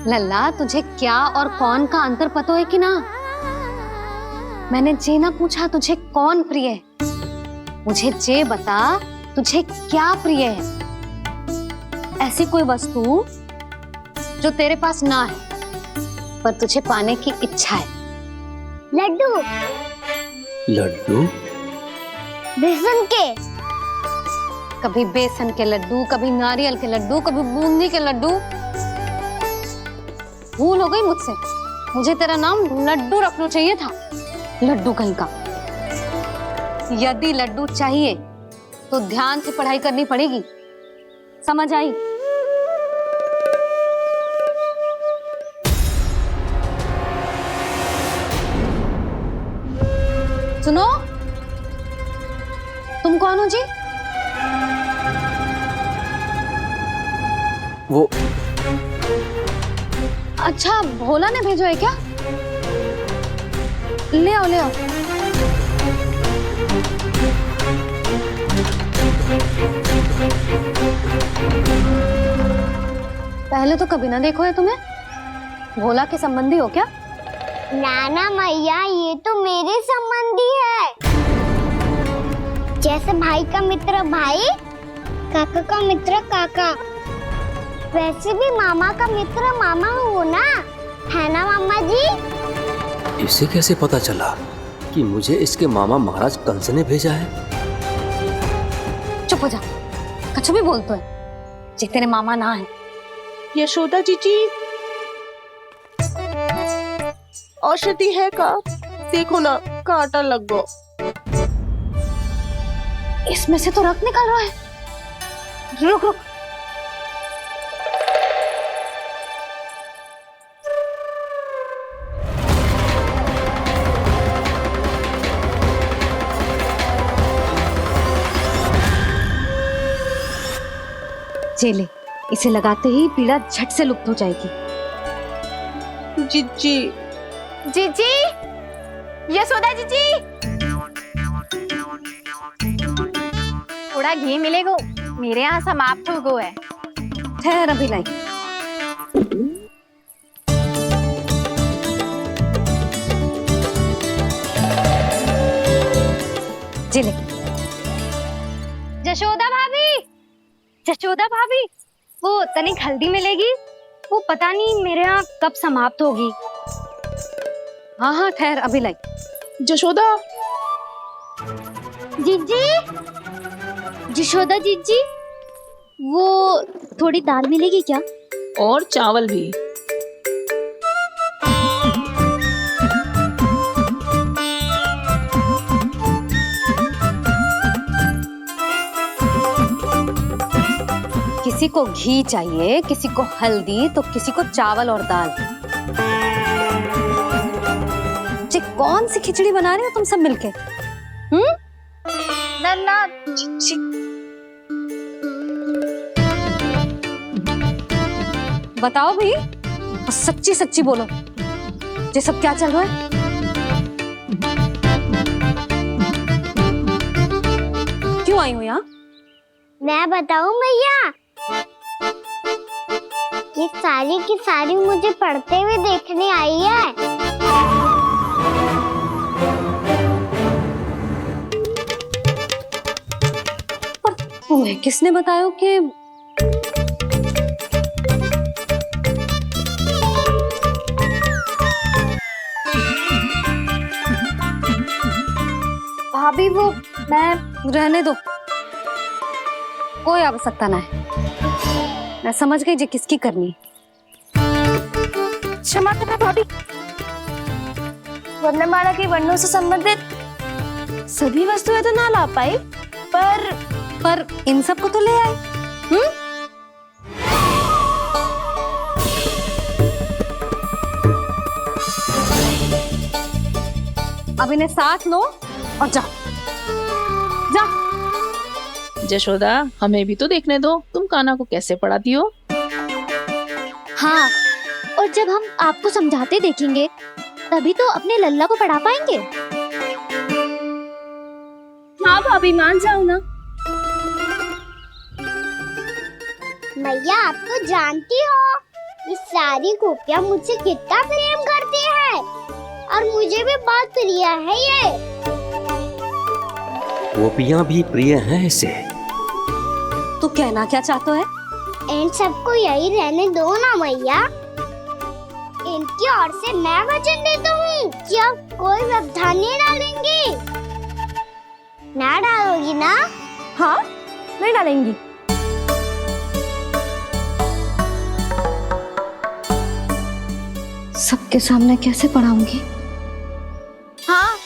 लल्ला, तुझे क्या और कौन का अंतर पता है कि ना? मैंने जे ना पूछा तुझे कौन प्रिय है, मुझे जे बता तुझे क्या प्रिय है। ऐसी कोई वस्तु जो तेरे पास ना है पर तुझे पाने की इच्छा है। लड्डू। लड्डू? बेसन के। कभी बेसन के लड्डू, कभी नारियल के लड्डू, कभी बूंदी के लड्डू। भूल हो गई मुझसे, मुझे तेरा नाम लड्डू रखना चाहिए था। लड्डू कहीं का। यदि लड्डू चाहिए तो ध्यान से पढ़ाई करनी पड़ेगी, समझ आई? सुनो, तुम कौन हो जी? वो अच्छा, भोला ने भेजो है क्या? ले आओ, ले आओ। पहले तो कभी ना देखो है तुम्हें। भोला के संबंधी हो क्या? नाना मैया, ये तो मेरे संबंधी है। जैसे भाई का मित्र भाई, काका का मित्र काका, वैसे भी मामा का मित्र मामा हो ना, है ना मामा जी? इसे कैसे पता चला कि मुझे इसके मामा महाराज कंस ने भेजा है? चुप हो जा, कछु भी बोलते है जे तेरे मामा ना है। यशोदा जीजी, औषधि है का? देखो ना, कांटा लग गो। इसमें से तो रक्त निकल रहा है। रुक रुक। चले, इसे लगाते ही पीड़ा झट से लुप्त हो जाएगी। जीजी, जीजी, यशोदा जीजी, थोड़ा घी मिलेगा, मेरे यहाँ समाप्त हो गया है। ठहर अभी लाई। जिले। जशोदा भाभी, जशोदा भाभी, वो तनिक हल्दी मिलेगी? वो पता नहीं मेरे यहाँ कब समाप्त होगी। हाँ हाँ, ठहर अभी लाई। जशोदा। जीजी, जशोदा जीजी, वो थोड़ी दाल मिलेगी क्या? और चावल भी। किसी को घी चाहिए, किसी को हल्दी, तो किसी को चावल और दाल। जी, कौन सी खिचड़ी बना रहे हो तुम सब मिलके? नन्ना, बताओ भाई, सच्ची सच्ची बोलो, ये सब क्या चल रहा है? क्यों आई हो यहाँ? मैं बताऊं भैया, ये सारी की सारी मुझे पढ़ते हुए देखने आई है। तुम्हें किसने बताया कि भाभी? वो मैं रहने दो, कोई आवश्यकता ना है। मैं समझ गई जी किसकी करनी। क्षमा करना भाभी, वर्णमाला के वर्णों से संबंधित सभी वस्तुएं तो ना ला पाई, पर इन सब को तो ले आए। अब इन्हें साथ लो और जाओ। जा। जशोदा, हमें भी तो देखने दो तुम कान्हा को कैसे पढ़ाती हो। हाँ, और जब हम आपको समझाते देखेंगे तभी तो अपने लल्ला को पढ़ा पाएंगे। हाँ भाभी, मान जाओ ना। मैया, आप तो जानती हो ये सारी गोपियाँ मुझसे कितना प्रेम करती है और मुझे भी बहुत प्रिय है ये। गोपियाँ भी प्रिय हैं इसे। तू कहना क्या चाहता है? इन सबको यही रहने दो ना मैया। इनकी ओर से मैं वचन देता हूँ कि अब कोई व्यवधान नहीं डालेंगी। ना डालोगी ना? हाँ, नहीं डालेंगी। सबके सामने कैसे पढ़ाऊंगी? हाँ,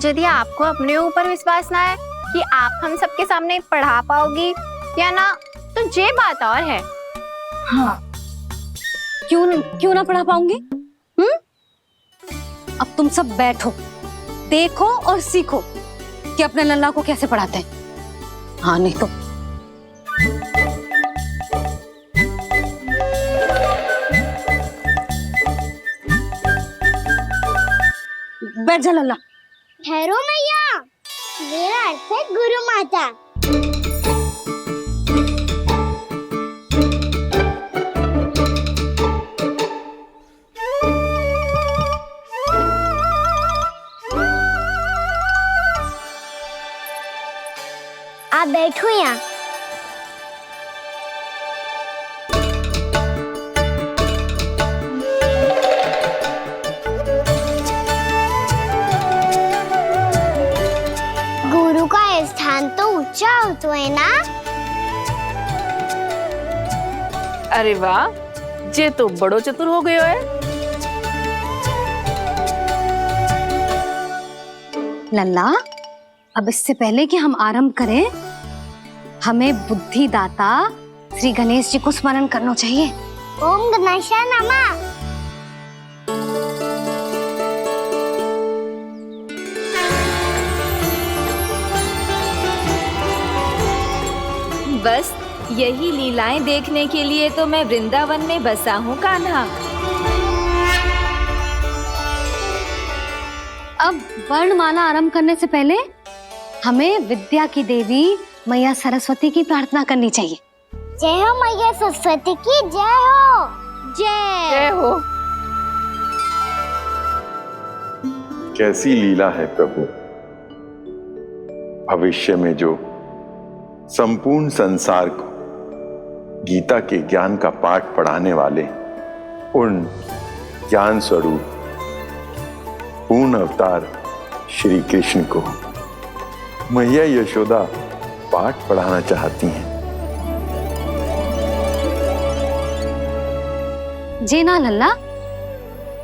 यदि आपको अपने ऊपर विश्वास ना है कि आप हम सबके सामने पढ़ा पाओगी या ना, तो ये बात और है। हाँ, क्यों ना पढ़ा पाऊंगी? अब तुम सब बैठो, देखो और सीखो कि अपने लल्ला को कैसे पढ़ाते हैं। हाँ, नहीं तो बैठ जा लल्ला। ठहरो मैया, मेरा अर्थ है गुरु माता। आप बैठो यहाँ। गुरु का स्थान तो ऊंचा होता है ना? अरे वाह, जे तो बड़ो चतुर हो गयो है। लल्ला, अब इससे पहले कि हम आरंभ करें, हमें बुद्धिदाता श्री गणेश जी को स्मरण करना चाहिए। ओम गणेशाय नमः। बस यही लीलाएं देखने के लिए तो मैं वृंदावन में बसा हूँ कान्हा। अब वर्णमाला आरंभ करने से पहले हमें विद्या की देवी मैया सरस्वती की प्रार्थना करनी चाहिए। जय हो मैया सरस्वती की, जय हो। जय हो। कैसी लीला है प्रभु। भविष्य में जो संपूर्ण संसार को गीता के ज्ञान का पाठ पढ़ाने वाले उन ज्ञान स्वरूप पूर्ण अवतार श्री कृष्ण को मैया यशोदा पाठ पढ़ाना चाहती हैं। जी ना लल्ला,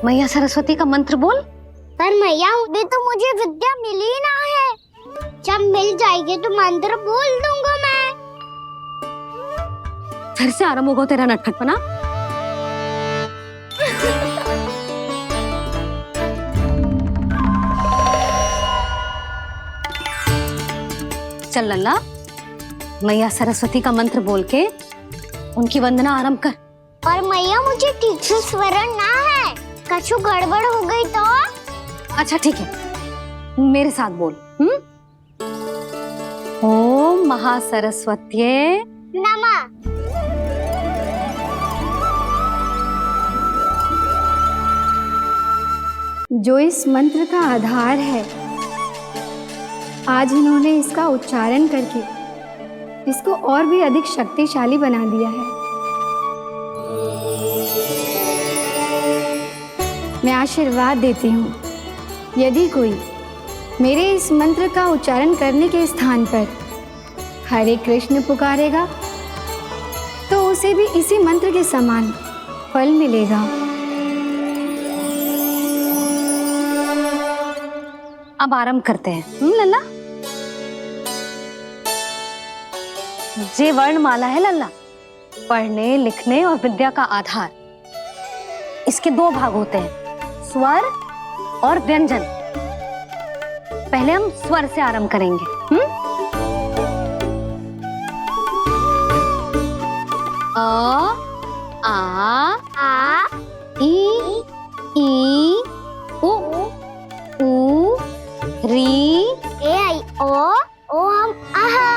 मैया सरस्वती का मंत्र बोल। पर मैया, अभी तो मुझे विद्या मिली ना है। जब मिल जाएगी तो मंत्र बोल दूंगा मैं। फिर से आरंभ होगा तेरा नटखटपना। चल लल्ला, मैया सरस्वती का मंत्र बोल के उनकी वंदना आरंभ कर। पर मैया, मुझे ठीक से स्मरण ना है, कछु गड़बड़ हो गई तो? अच्छा ठीक है, मेरे साथ बोल। ओम महासरस्वत्ये नमः। जो इस मंत्र का आधार है, आज इन्होंने इसका उच्चारण करके इसको और भी अधिक शक्तिशाली बना दिया है। मैं आशीर्वाद देती हूँ, यदि कोई मेरे इस मंत्र का उच्चारण करने के स्थान पर हरे कृष्ण पुकारेगा तो उसे भी इसी मंत्र के समान फल मिलेगा। अब आरंभ करते हैं। लल्ला, जे वर्णमाला है लल्ला, पढ़ने लिखने और विद्या का आधार। इसके दो भाग होते हैं, स्वर और व्यंजन। पहले हम स्वर से आरंभ करेंगे। अ, आ, ई, उ, री, ए आई ओ हम आहा।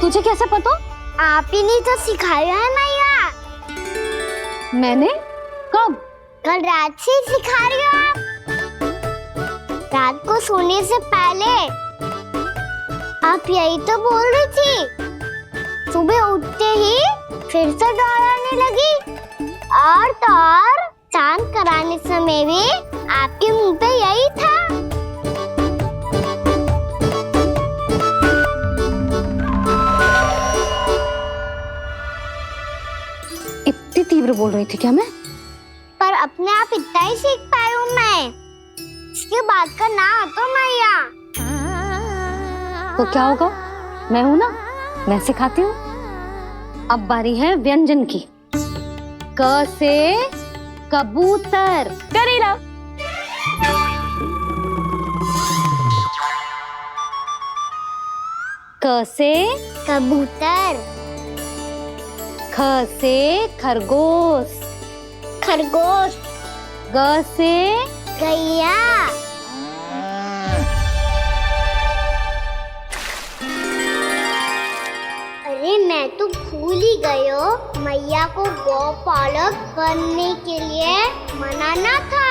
तुझे कैसे पता? आप ही नहीं तो सिखाया है मैया। मैंने? कब? कल रात से सिखा रही हो आप। रात को सोने से पहले आप यही तो बोल रही थी। सुबह उठते ही फिर से डराने लगी, और तो और चांद कराने समय भी आपके मुंह पे यही था। इतनी तीव्र बोल रही थी क्या मैं? पर अपने आप इतना ही सीख पाई हूँ मैं। इसके बाद का ना तो मैया। तो क्या होगा? मैं हूं ना, मैं सिखाती हूँ। अब बारी है व्यंजन की। क से कबूतर। करेला। क से कबूतर। ख से खरगोश। खरगोश। ग से गैया। अरे मैं तो भूल ही गई हो, मैया को गौपालक बनने के लिए मनाना था।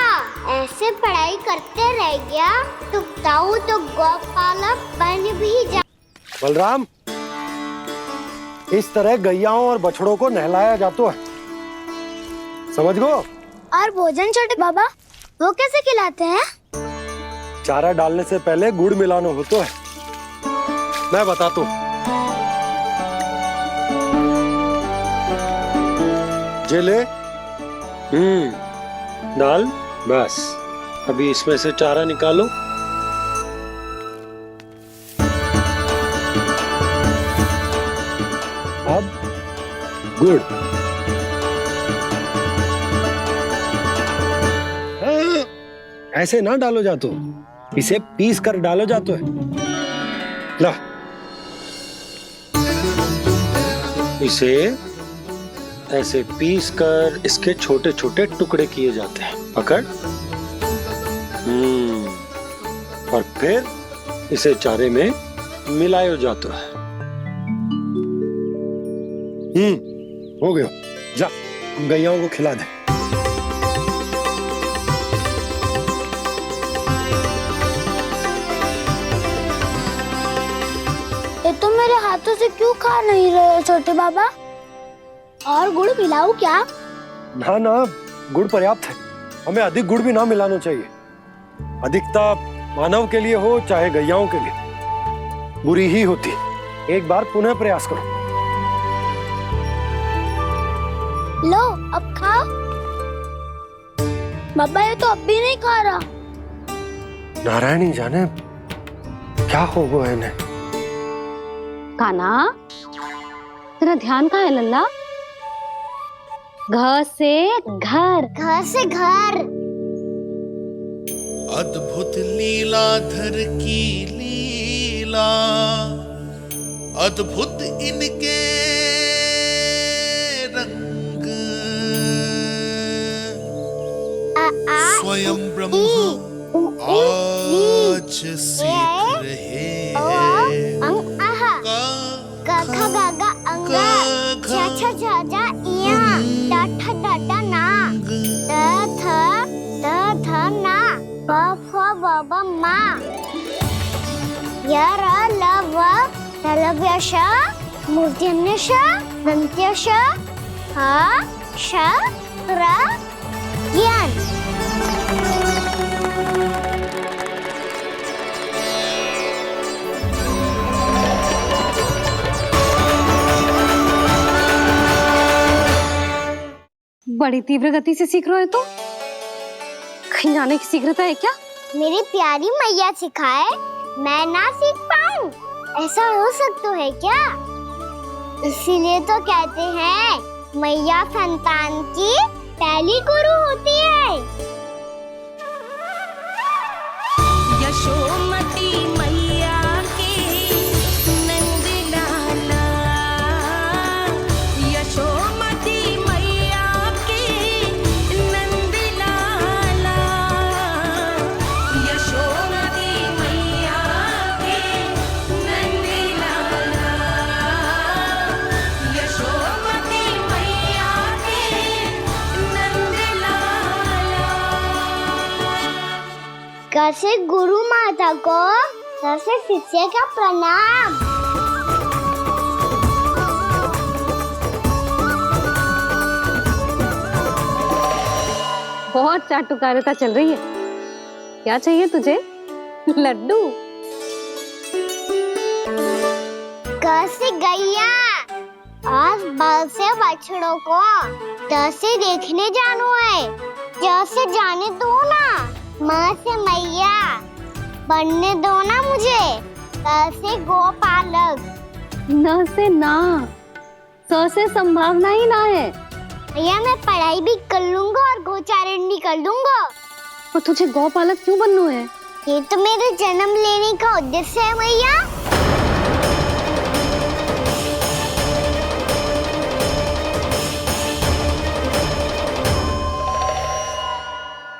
ऐसे पढ़ाई करते रह गया तो बताओ तो गौपालक बन भी जा। बलराम, इस तरह गैयाओं और बछड़ों को नहलाया जाता है, समझ गो? और भोजन छोटे बाबा, वो कैसे खिलाते हैं? चारा डालने से पहले गुड़ मिलाना होता है। मैं बताता हूँ। जे ले, डाल, बस। अभी इसमें से चारा निकालो। अब गुड़। ऐसे ना डालो जातो, इसे पीस कर डालो जातो है। ला, इसे ऐसे पीस कर इसके छोटे छोटे टुकड़े किए जाते हैं। पकड़। और फिर इसे चारे में मिलाया जाता है। हो गया। जा, हम गैयाओं को खिला दे। ये तो मेरे हाथों से क्यों खा नहीं रहे छोटे बाबा? और गुड़ मिलाऊं क्या? ना ना, गुड़ पर्याप्त है। हमें अधिक गुड़ भी ना मिलाना चाहिए। अधिकता मानव के लिए हो चाहे गैयाओं के लिए बुरी ही होती। एक बार पुनः प्रयास करो। लो, अब खाओ। बाबा ये तो अब भी नहीं खा रहा। नारायण ही जाने क्या हो गया इन्हें। कान्हा, तेरा ध्यान कहाँ है लल्ला? घ से घर। घर से घर। अद्भुत लीलाधर की लीला, अद्भुत इनके रंग, स्वयं ब्रह्मा आज सीख रहे हैं। गा गा गा अंगा, छा छा छा जा इया, टा ठा टा टा ना, द थ ना, प फ ब ब मा, य र ल व तलव्य श, मूर्धन्य श, दन्त्य श, ह श र ज्ञान। बड़ी तीव्र गति से सीख रहे हो तो कहीं जाने की शीघ्रता है क्या? मेरी प्यारी मैया सिखाए, मैं ना सीख पाऊं, ऐसा हो सकता है क्या? इसीलिए तो कहते हैं मैया संतान की पहली गुरु होती है। यशोमती मैया के नंद लाला, यशोमती मैया के नंद लाला, यशोमती मैया के नंद लाला, यशोमती मैया के नंद लाला। कैसे गुरु माता को कैसे शिष्य का प्रणाम। बहुत चाटुकारिता चल रही है। क्या चाहिए तुझे? लड्डू? कैसे गैया आज बाल से बछड़ों को कैसे देखने जानो है, जैसे जाने दो ना, माँ से मैया बनने दो ना मुझे, कैसे गोपालक। न से ना, स से संभावना ही ना है। भैया मैं पढ़ाई भी कर लूंगा और गोचारण भी कर लूंगा। तो तुझे गौपालक क्यों बनना है? ये तो मेरे जन्म लेने का उद्देश्य है भैया।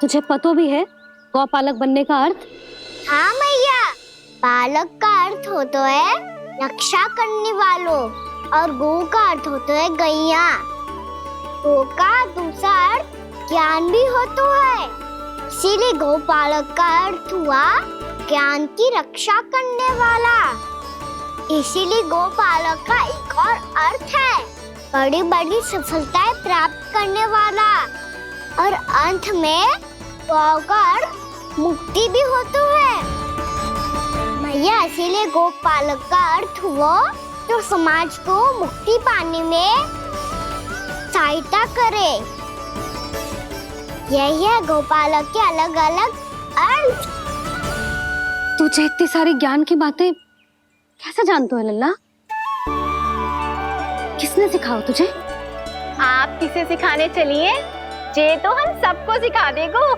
तुझे पतो भी है गौपालक बनने का अर्थ? हाँ मैया, पालक का अर्थ होता है रक्षा करने वालों और गौ का अर्थ होता है गैया। गौ का दूसरा अर्थ ज्ञान भी होता है, इसीलिए गौपालक का अर्थ हुआ ज्ञान की रक्षा करने वाला। इसीलिए गौपालक का एक और अर्थ है बड़ी बड़ी सफलताएं प्राप्त करने वाला, और अंत में गौ का अर्थ मुक्ति भी होता है। भैया इसीलिए गोपालक का अर्थ हुआ जो समाज को मुक्ति पाने में सहायता करे। यही है गोपालक के अलग अलग अर्थ। तुझे इतनी सारी ज्ञान की बातें कैसे जानते हो लल्ला? किसने सिखाओ तुझे? आप किसे सिखाने चलिए, जे तो हम सबको सिखा देगो।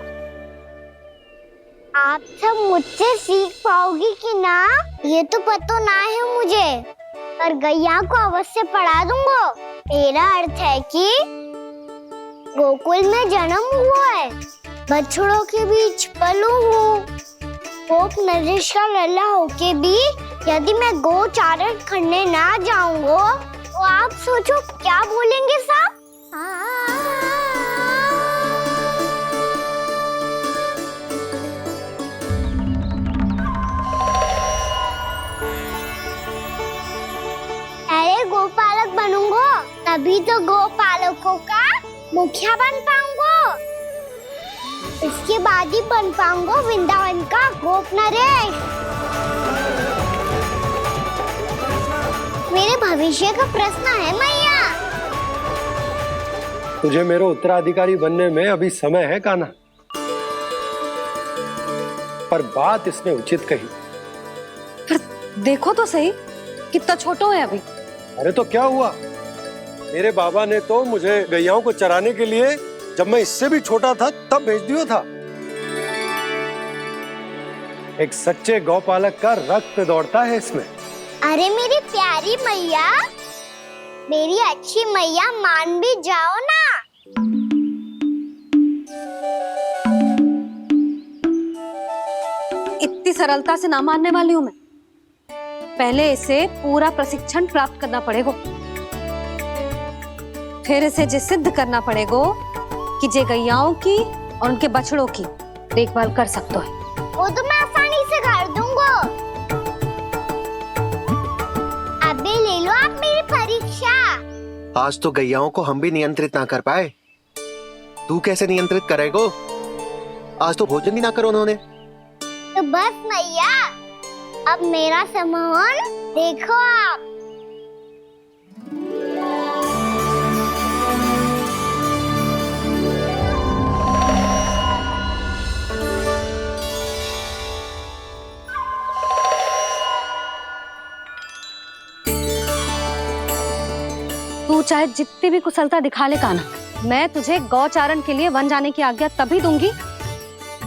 आप सब मुझसे सीख पाओगी कि ना ये तो पता ना है मुझे, पर गैया को अवश्य पढ़ा दूंगा। मेरा अर्थ है कि गोकुल में जन्म हुआ है, बछड़ों के बीच पलू हूँ, गोप नरेश का लल्ला होके भी यदि मैं गोचारण करने ना जाऊंगा तो आप सोचो क्या बोलेंगे सब? अरे गोपालक बनूंगा तभी तो गोपालकों का मुखिया बन पाऊंगा, इसके बाद ही बन पाऊंगा वृंदावन का गोप नरेश। मेरे भविष्य का प्रश्न है मैया। तुझे मेरे उत्तराधिकारी बनने में अभी समय है कान्हा, पर बात इसने उचित कही। पर देखो तो सही कितना छोटा है अभी। अरे तो क्या हुआ, मेरे बाबा ने तो मुझे गैयाओं को चराने के लिए जब मैं इससे भी छोटा था तब भेज दिया था। एक सच्चे गौपालक का रक्त दौड़ता है इसमें। अरे मेरी प्यारी मैया, मेरी अच्छी मैया, मान भी जाओ ना। इतनी सरलता से ना मानने वाली हूं मैं। पहले इसे पूरा प्रशिक्षण प्राप्त करना पड़ेगा, फिर इसे जे सिद्ध करना पड़ेगा कि जे गैयाओं की और उनके बछड़ों की देखभाल कर सकते है। वो तो मैं आसानी से कर दूंगा। अबे ले लो आप मेरी परीक्षा। आज तो गैयाओं को हम भी नियंत्रित ना कर पाए, तू कैसे नियंत्रित करेगो? आज तो भोजन ही ना करो उन्होंने। तो बस मैया, अब मेरा सम्मान देखो आप। तू चाहे जितनी भी कुशलता दिखा ले कान्हा, मैं तुझे गौचारण के लिए वन जाने की आज्ञा तभी दूंगी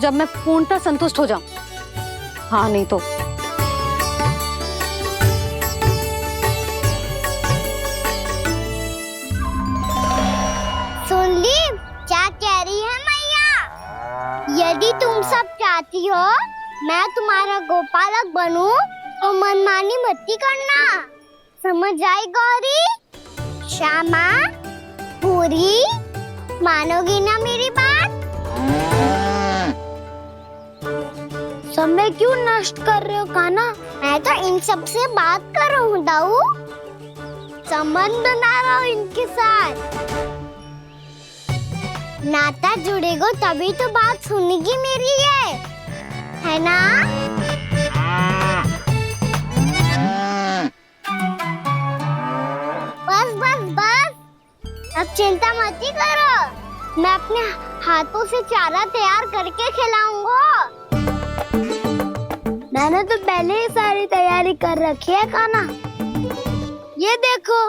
जब मैं पूर्णतः संतुष्ट हो जाऊं। हाँ नहीं तो सुन ली क्या कह रही है मैया? यदि तुम सब चाहती हो मैं तुम्हारा गोपालक बनूं तो मनमानी मत करना, समझ आई गौरी? श्यामा, पूरी, मानोगी ना मेरी बात? समय क्यों नष्ट कर रहे हो कान्हा? मैं तो इन सब से बात कर रहा हूँ दाऊ, संबंध बना रहा हूँ इनके साथ। नाता जुड़ेगा तभी तो बात सुनेगी मेरी है ना? बस बस बस, अब चिंता मत ही करो, मैं अपने हाथों से चारा तैयार करके खिलाऊंगा। मैंने तो पहले ही सारी तैयारी कर रखी है कान्हा, ये देखो।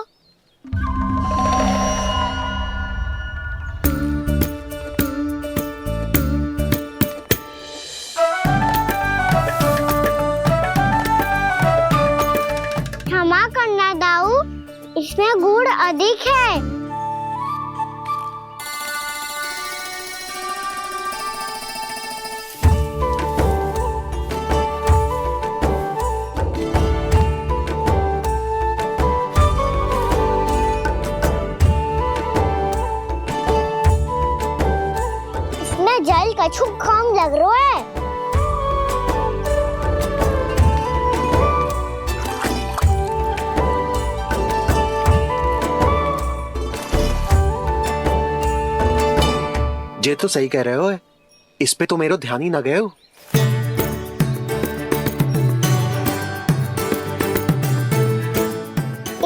क्षमा करना दाऊ, इसमें गुड़ अधिक है। इसमें जल कछु कम लग रहा है। ये तो सही कह रहे हो, इस पे तो मेरो ध्यान ही ना गए हो।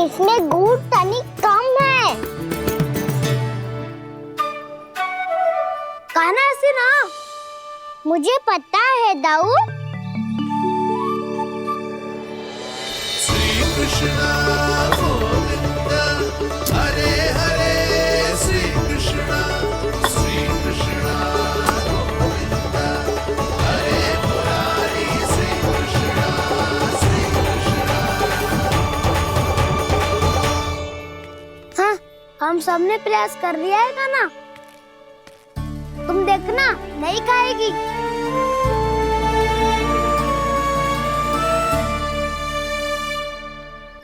इसमें गुड़ तनिक कम है। कान्हा ऐसे ना, मुझे पता है दाऊ। श्री कृष्ण गोविंद हरे हरे, श्री कृष्ण गोविंद हरे मुरारी, श्री कृष्ण हाँ, हम सबने प्रयास कर लिया है कान्हा, तुम देखना नहीं खाएगी।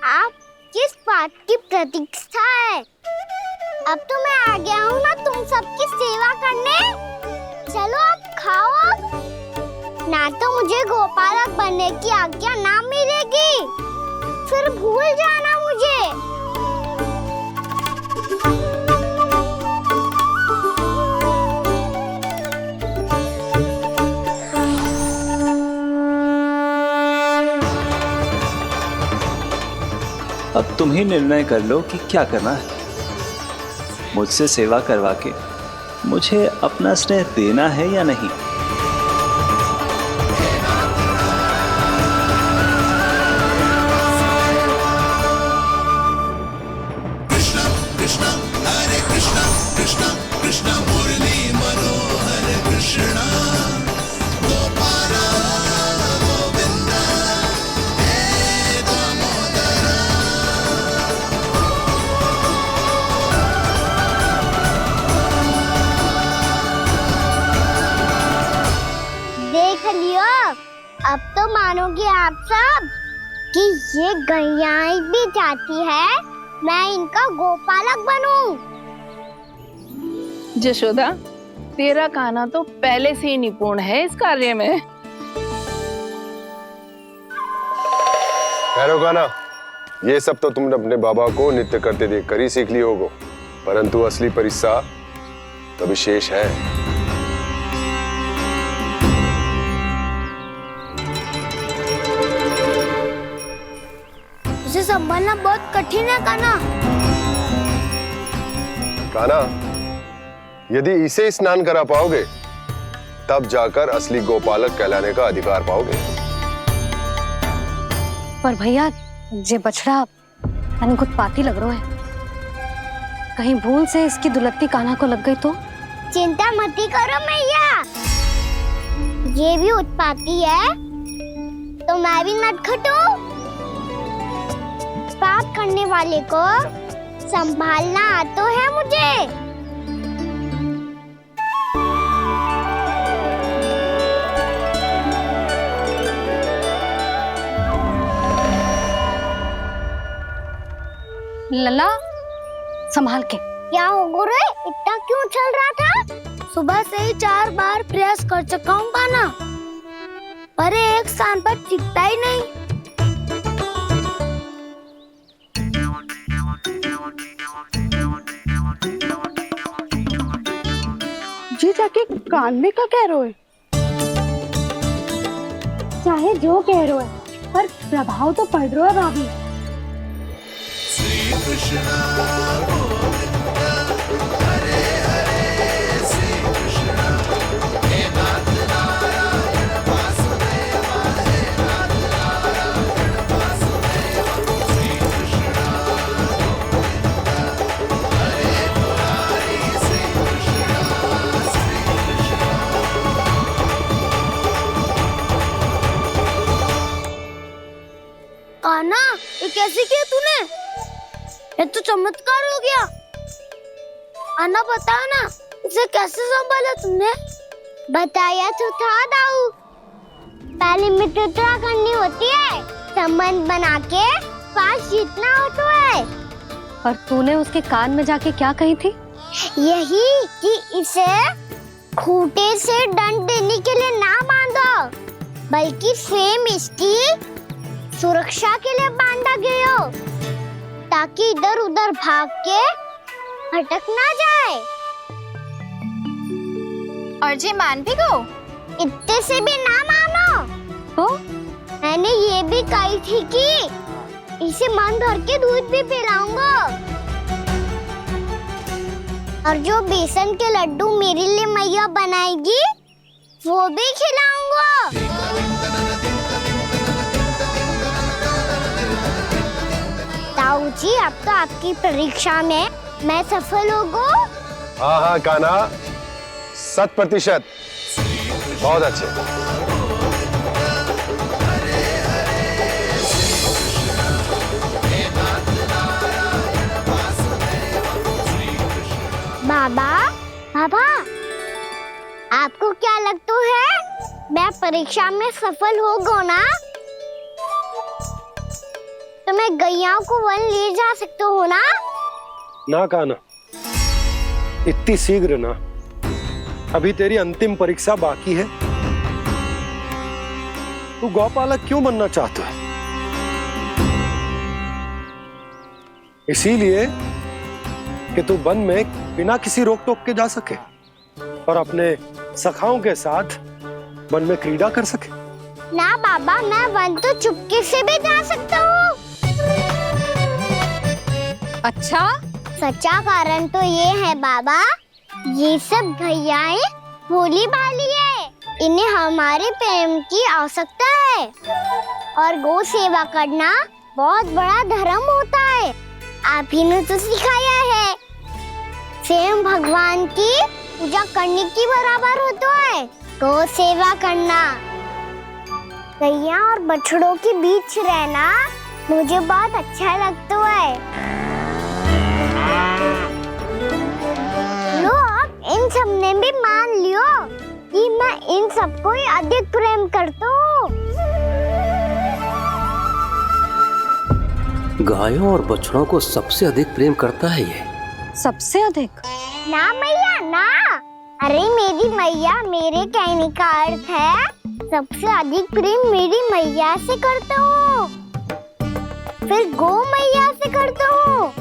आप किस बात की प्रतीक्षा है? अब तो मैं आ गया हूँ ना तुम सबकी सेवा करने। चलो अब खाओ अब। ना तो मुझे गोपालक बनने की आज्ञा ना मिलेगी, फिर भूल जाना मुझे। अब तुम ही निर्णय कर लो कि क्या करना है। मुझसे सेवा करवा के मुझे अपना स्नेह देना है या नहीं। कृष्ण कृष्ण हरे कृष्ण, कृष्ण कृष्ण मुरली मनोहर कृष्ण, गोपाल गोविंद हे दामोदर। देख लियो, अब तो मानोगे आप सब कि ये गैयाएं भी चाहती है मैं इनका गोपालक बनूं। जशोदा, तेरा कान्हा तो पहले से ही निपुण है इस कार्य में। ठहरो कान्हा, ये सब तो तुमने अपने बाबा को नृत्य करते देखकर ही सीख ली होगो, परंतु असली परिस्सा तो विशेष है। उसे संभालना बहुत कठिन है कान्हा। कान्हा, यदि इसे स्नान करा पाओगे तब जाकर असली गोपालक कहलाने का अधिकार पाओगे। पर भैया, ये बछड़ा तनिक उत्पाती लग रहा है। कहीं भूल से इसकी दुलत्ती कान्हा को लग गई तो? चिंता मत करो मैया, ये भी उत्पाती है तो मैं भी नटखट हूँ। पाप करने वाले को संभालना आता है मुझे। लला संभाल के। क्या हो गुरु, इतना क्यों चल रहा था? सुबह से ही 4 बार प्रयास कर चुका हूँ कान्हा, पर एक स्थान पर टिकता ही नहीं। जी जाके कान में क्या कह रहे हो? चाहे जो कह रहे हो, पर प्रभाव तो पड़ रहा है भाभी। श्री कृष्ण गोविंद हरे हरे, श्री कृष्ण हे नाथ नारायण वासुदेव, हे नाथ नारायण वासुदेव, श्री कृष्ण गोविंद हरे मुरारी, श्री कृष्ण श्री कृष्ण। कान्हा, ये कैसे किया तूने? ये तो चमत्कार हो गया। अन्ना बता ना, इसे कैसे संभाला तुमने? बताया तो था दाऊ, पहले मित्रता करनी होती है, संबंध बना के पास जीतना होता है। और तूने उसके कान में जाके क्या कही थी? यही कि इसे खूंटे से दंड देने के लिए ना बांधो, बल्कि स्वयं इसकी सुरक्षा के लिए बांधा गया हो, ताकि इधर उधर भाग के भटक ना जाए। और जी मान भी गो, इतने से भी ना मानो। तो मैंने ये भी कही थी कि इसे मन भर के दूध भी पिलाऊंगा, और जो बेसन के लड्डू मेरे लिए मैया बनाएगी वो भी खिलाऊंगा। ताऊ जी, अब तो आपकी परीक्षा में मैं सफल होगा। हाँ हाँ कान्हा, 100%। बहुत अच्छे। बाबा, बाबा, आपको क्या लगता है मैं परीक्षा में सफल होगा ना? तो मैं गैया को वन ले जा सकता हूँ ना? ना कान्हा, इतनी शीघ्र ना, अभी तेरी अंतिम परीक्षा बाकी है। तू गौपालक क्यों बनना चाहता है? इसीलिए कि तू वन में बिना किसी रोक टोक के जा सके और अपने सखाओं के साथ वन में क्रीड़ा कर सके। ना बाबा, मैं वन तो चुपके से भी जा सकता हूँ। अच्छा? सच्चा कारण तो ये है बाबा, ये सब गैयाएं भोली भाली है, इन्हें हमारे प्रेम की आवश्यकता है, और गौ सेवा करना बहुत बड़ा धर्म होता है। आप ही ने तो सिखाया है, स्वयं भगवान की पूजा करने की बराबर होता है गौ सेवा करना। गैया और बछड़ों के बीच रहना मुझे बहुत अच्छा लगता है। लो, अब इन सब ने भी मान लियो कि मैं इन सबको ही अधिक प्रेम करता हूँ। गायों और बछड़ों को सबसे अधिक प्रेम करता है ये। सबसे अधिक? ना मैया ना, अरे मेरी मैया, मेरे कहने का अर्थ है सबसे अधिक प्रेम मेरी मैया से करता हूँ, फिर गौ मैया से करता हूँ।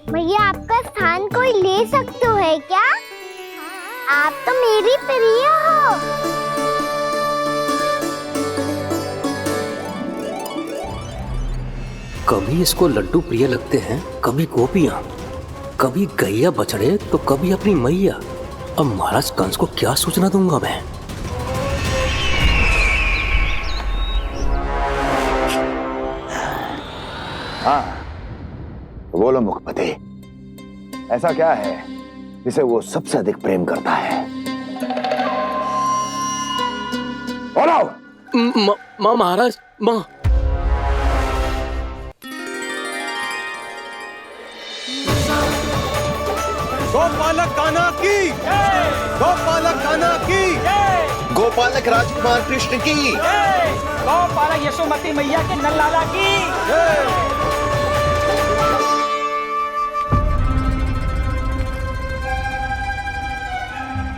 मैया, आपका स्थान कोई ले सकते है क्या? आप तो मेरी प्रिय हो। कभी इसको लड्डू प्रिय लगते हैं, कभी गोपियां, कभी गैया बछड़े, तो कभी अपनी मैया। अब महाराज कंस को क्या सूचना दूंगा मैं? हाँ, बोलो मुखपति, ऐसा क्या है जिसे वो सबसे अधिक प्रेम करता है? बोलो। माँ महाराज, माँ। गोपालक कान्हा की, गोपालक कान्हा की, गोपालक राजकुमार कृष्ण की, गोपालक यशोमती मैया के नल लाला की।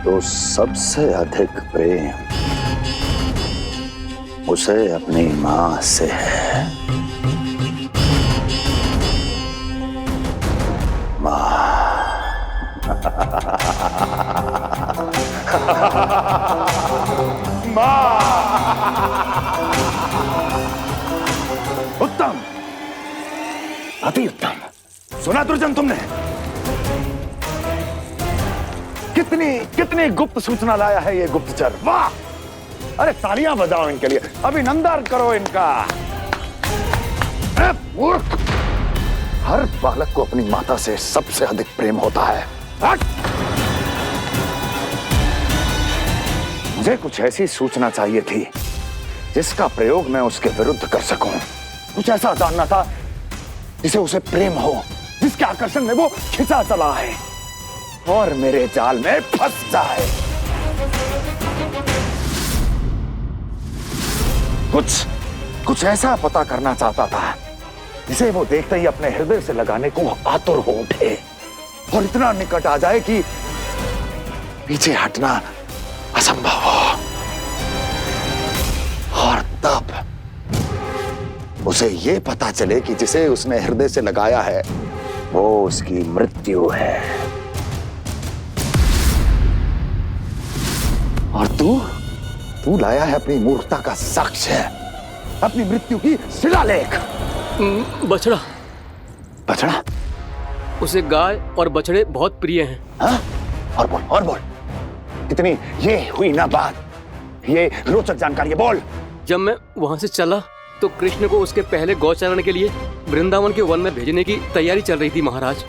तो सबसे अधिक प्रेम उसे अपनी मां से है। मां। उत्तम, अति उत्तम। सुना दुर्जन तुमने? कितनी गुप्त सूचना लाया है ये गुप्तचर। वाह! अरे तालियां बजाओ इनके लिए, अभिनंदन करो इनका। मूर्ख! हर बालक को अपनी माता से सबसे अधिक प्रेम होता है। मुझे कुछ ऐसी सूचना चाहिए थी जिसका प्रयोग मैं उसके विरुद्ध कर सकूं। कुछ ऐसा जानना था जिसे उसे प्रेम हो, जिसके आकर्षण में वो खिंचा चला है और मेरे जाल में फंस जाए। कुछ ऐसा पता करना चाहता था जिसे वो देखते ही अपने हृदय से लगाने को आतुर हो उठे और इतना निकट आ जाए कि पीछे हटना असंभव हो। और तब उसे ये पता चले कि जिसे उसने हृदय से लगाया है वो उसकी मृत्यु है। और तू लाया है अपनी मूर्खता का साक्ष्य, अपनी मृत्यु की शिलालेख। बछड़ा। बछड़ा? उसे गाय और बछड़े बहुत प्रिय हैं। हाँ? और बोल। इतनी ये हुई ना बात, ये रोचक जानकारी बोल। जब मैं वहां से चला तो कृष्ण को उसके पहले गौचारण के लिए वृंदावन के वन में भेजने की तैयारी चल रही थी महाराज।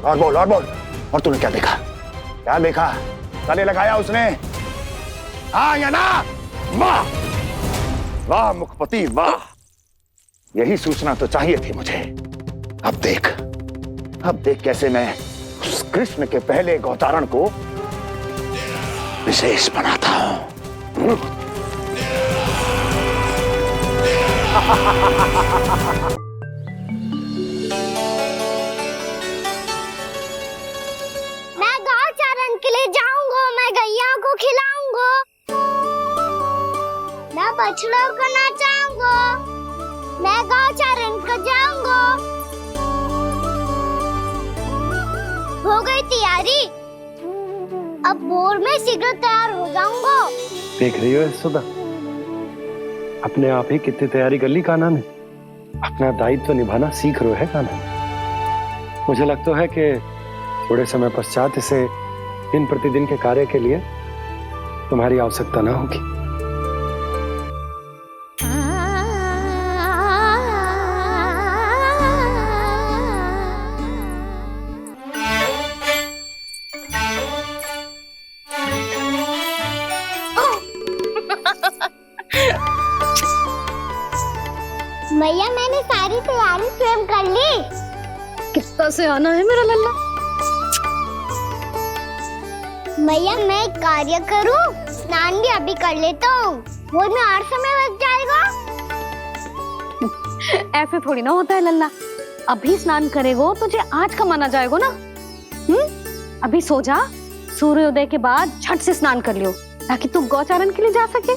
और बोल। और तूने क्या देखा? क्या देखा? गले लगाया उसने? हाँ या ना? वाह मुखपति वाह! यही सूचना तो चाहिए थी मुझे। अब देख कैसे मैं उस कृष्ण के पहले गौतारण को विशेष बनाता हूं। मैं गौचारण के लिए जाऊंगा, मैं गैया को खिलाऊंगा, मैं बछड़ों को नचाऊंगा, मैं गौचारण को जाऊंगा। हो गई तैयारी, अब भोर में शीघ्र तैयार हो जाऊंगा। देख रही हो यशोदा, अपने आप ही कितनी तैयारी कर ली कान्हा ने। अपना दायित्व निभाना सीख रहे है कान्हा। मुझे लगता है कि थोड़े समय पश्चात इसे दिन प्रतिदिन के कार्य के लिए तुम्हारी आवश्यकता ना होगी। भैया मैंने सारी तैयारी स्वयं कर ली। कितना से आना है मेरा लल्ला? भैया मैं एक कार्य करूं, स्नान भी अभी कर लेता हूँ, वो में और समय लग जाएगा। ऐसे थोड़ी ना होता है लल्ला, अभी स्नान करेगो तुझे आज कमाना जाएगो ना। अभी सो जा, सूर्योदय के बाद झट से स्नान कर लियो ताकि तू गौचारण के लिए जा सके।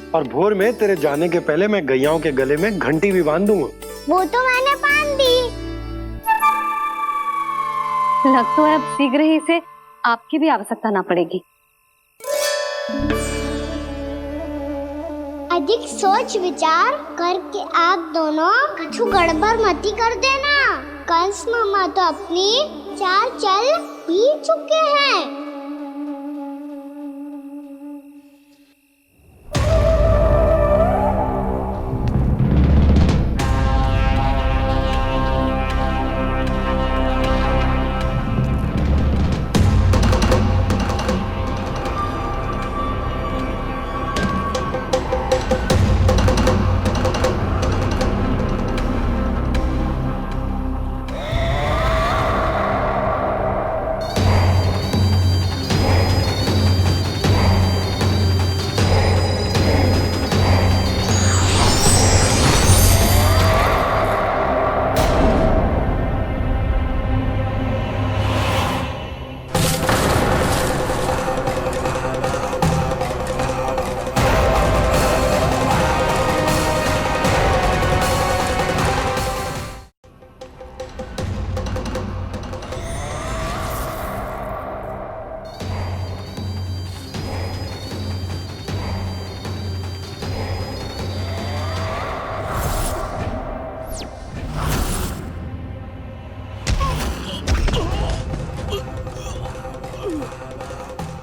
और भोर में तेरे जाने के पहले मैं गैयाओं के गले में घंटी भी बांध दूंगा। वो तो मैंने बांध दी। लग तो है अब शीघ्र ही से आपकी भी आवश्यकता ना पड़ेगी। अधिक सोच विचार करके आप दोनों कछु गड़बड़ मती कर देना। कंस मामा तो अपनी चाल चल ही चुके हैं।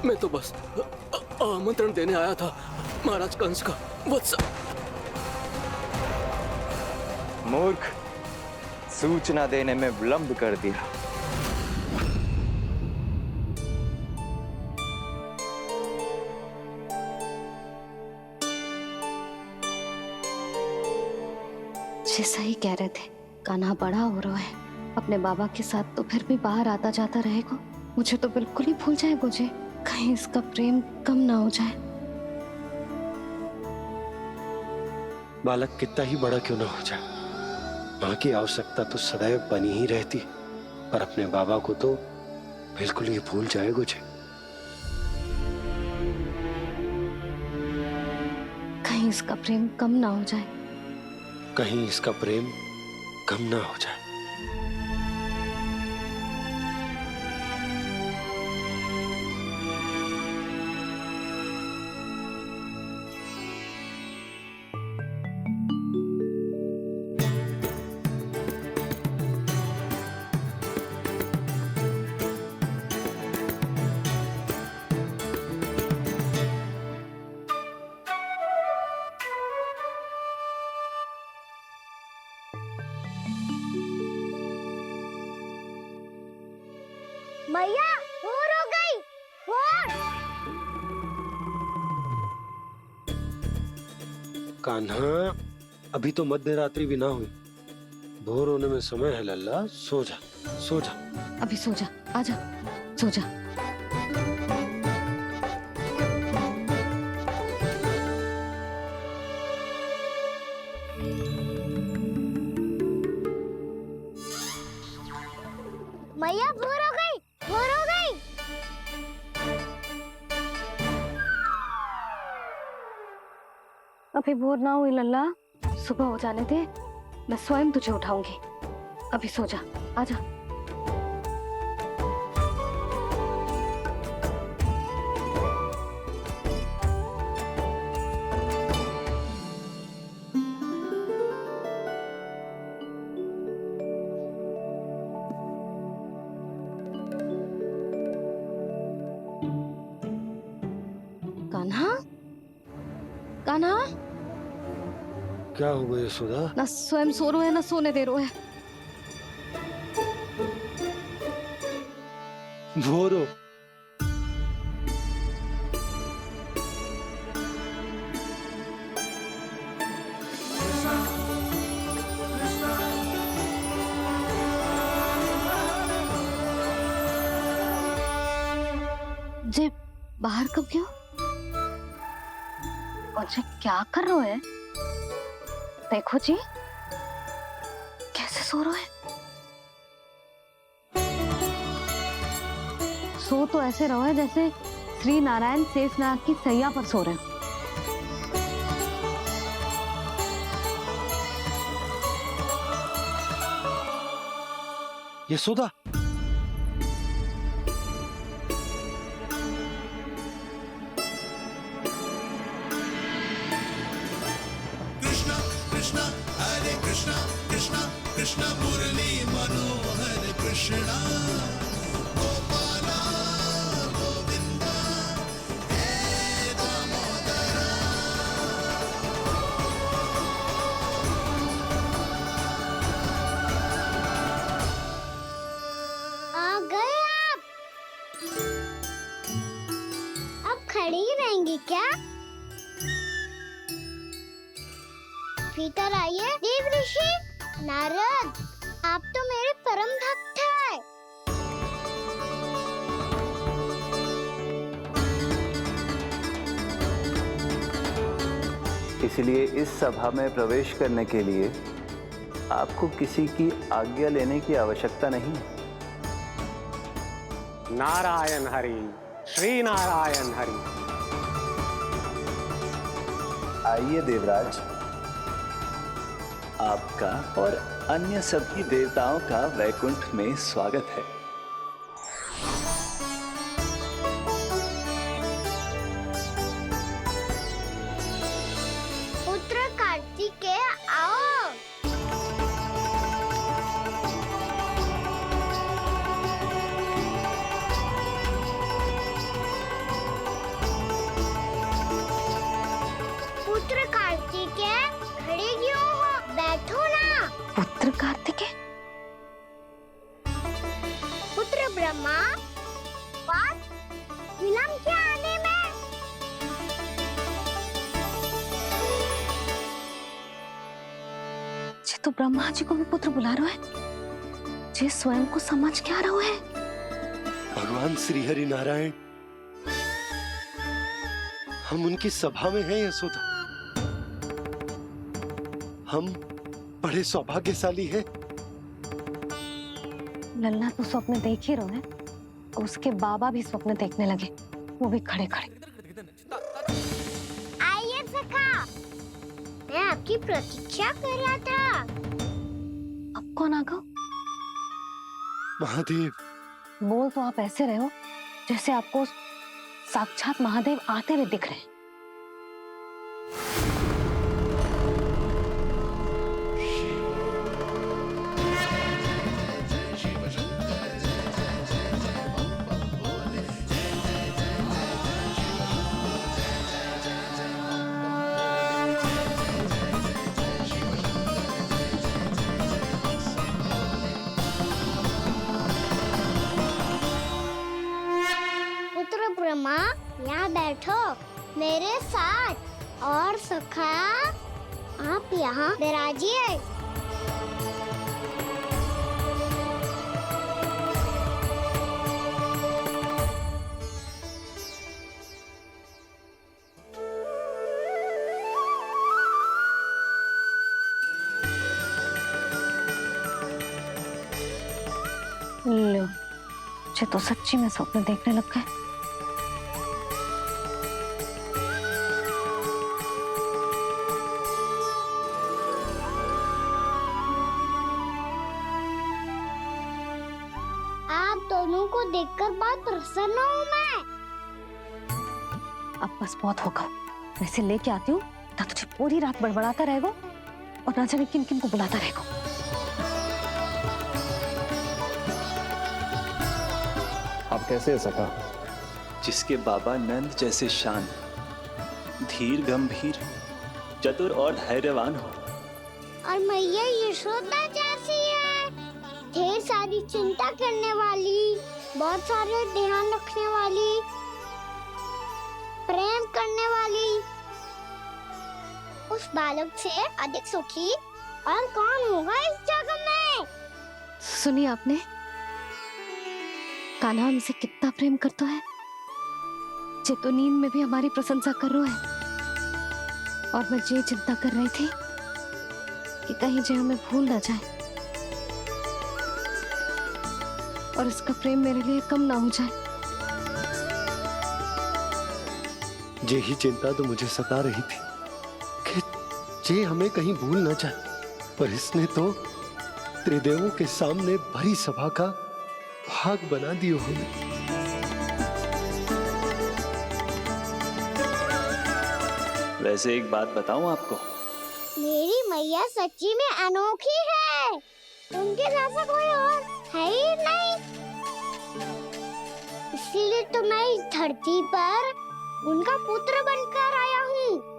मैं तो बस आमंत्रण देने आया था महाराज कंस का। वत्स मूर्ख, सूचना देने में विलंब कर दिया। जैसा ही कह रहे थे, कान्हा बड़ा हो रहा है, अपने बाबा के साथ तो फिर भी बाहर आता जाता रहेगा। मुझे तो बिल्कुल ही भूल जाए मुझे, कहीं इसका प्रेम कम ना हो जाए। बालक कितना ही बड़ा क्यों ना हो जाए, माँ की आवश्यकता तो सदैव बनी ही रहती, पर अपने बाबा को तो बिल्कुल ही भूल जाए मुझे। कहीं इसका प्रेम कम ना हो जाए, कहीं इसका प्रेम कम ना हो जाए। मैया भोर हो गई, भोर। कान्हा, अभी तो मध्य रात्रि भी ना हुई, भोर होने में समय है लल्ला। सो जा, सो जा। अभी सो जा, आजा, सो जा। मैया भोर हो गई, भोर हो गई। अभी भोर ना हुई लल्ला, सुबह हो जाने दे, मैं स्वयं तुझे उठाऊंगी। अभी सो जा, आजा। कान्हा, कान्हा, क्या हो गया यशोदा? ना स्वयं सो रो है ना सोने दे रो है। भोर हो। जे बाहर कब क्यों? मुझे क्या कर रहे है? देखो जी, कैसे सो रहे हैं। सो तो ऐसे रहो है जैसे श्री नारायण शेषनाग की सैया पर सो रहे हैं। यशोदा, कृष्ण हरे कृष्ण कृष्ण कृष्ण मुरली मनोहर कृष्ण गोपाला गोविंदा हे दामोदरा। आ गए आप। अब खड़ी ही रहेंगी क्या? भीतर आइए। देव ऋषि नारद, आप तो मेरे परम भक्त हैं। इसलिए इस सभा में प्रवेश करने के लिए आपको किसी की आज्ञा लेने की आवश्यकता नहीं है। नारायण हरि, श्री नारायण हरि। आइए देवराज, आपका और अन्य सभी देवताओं का वैकुंठ में स्वागत है। पुत्र कार्तिकेय आओ। ब्रह्मा, बस विलम्ब क्या आने में? जे तो ब्रह्मा जी को भी पुत्र बुला रहा है, जे स्वयं को समझ क्या रहा है। भगवान श्री हरि नारायण, हम उनकी सभा में हैं यशोदा। हम बड़े सौभाग्यशाली हैं। लल्ला तो स्वप्न देख ही रहे हैं, उसके बाबा भी स्वप्न देखने लगे, वो भी खड़े खड़े। आइए सखा, मैं आपकी प्रतीक्षा कर रहा था। अब कौन आ गया? महादेव। बोल तो आप ऐसे रहे हो जैसे आपको साक्षात महादेव आते हुए दिख रहे हैं। पुत्र ब्रह्मा, यहाँ बैठो मेरे साथ। और सखा, आप यहाँ विराजिए। लो, मुझे तो सच्ची में स्वप्न देखने लग गए। आप दोनों को देखकर बहुत प्रसन्न हूँ मैं। अब बस बहुत होगा, वैसे लेके आती हूँ ना, तुझे पूरी रात बड़बड़ाता रहेगा और ना जाने किन किन को बुलाता रहेगा। आप कैसे है सखा? जिसके बाबा नंद जैसे शांत, धीर गंभीर, चतुर और धैर्यवान हो, और मैया यशोदा जैसी है, ढेर सारी चिंता करने वाली, बहुत सारे ध्यान रखने वाली, प्रेम करने वाली। उस बालक से अधिक सुखी और कौन होगा इस जगत में? सुनिए आपने, कान्हा हमसे कितना प्रेम करता है, जे तो नींद में भी हमारी प्रशंसा कर रहा है। और मैं ये चिंता कर रही थी कि कहीं जे हमें भूल ना जाए और इसका प्रेम मेरे लिए कम ना हो जाए। यही चिंता तो मुझे सता रही थी कि जे हमें कहीं भूल ना जाए, पर इसने तो त्रिदेवों के सामने भरी सभा का भाग बना दियो हमें। वैसे एक बात बताऊं आपको, मेरी मैया सच्ची में अनोखी है, उनके जैसा कोई और है ही नहीं। इसीलिए तो मैं इस धरती पर उनका पुत्र बनकर आया हूँ।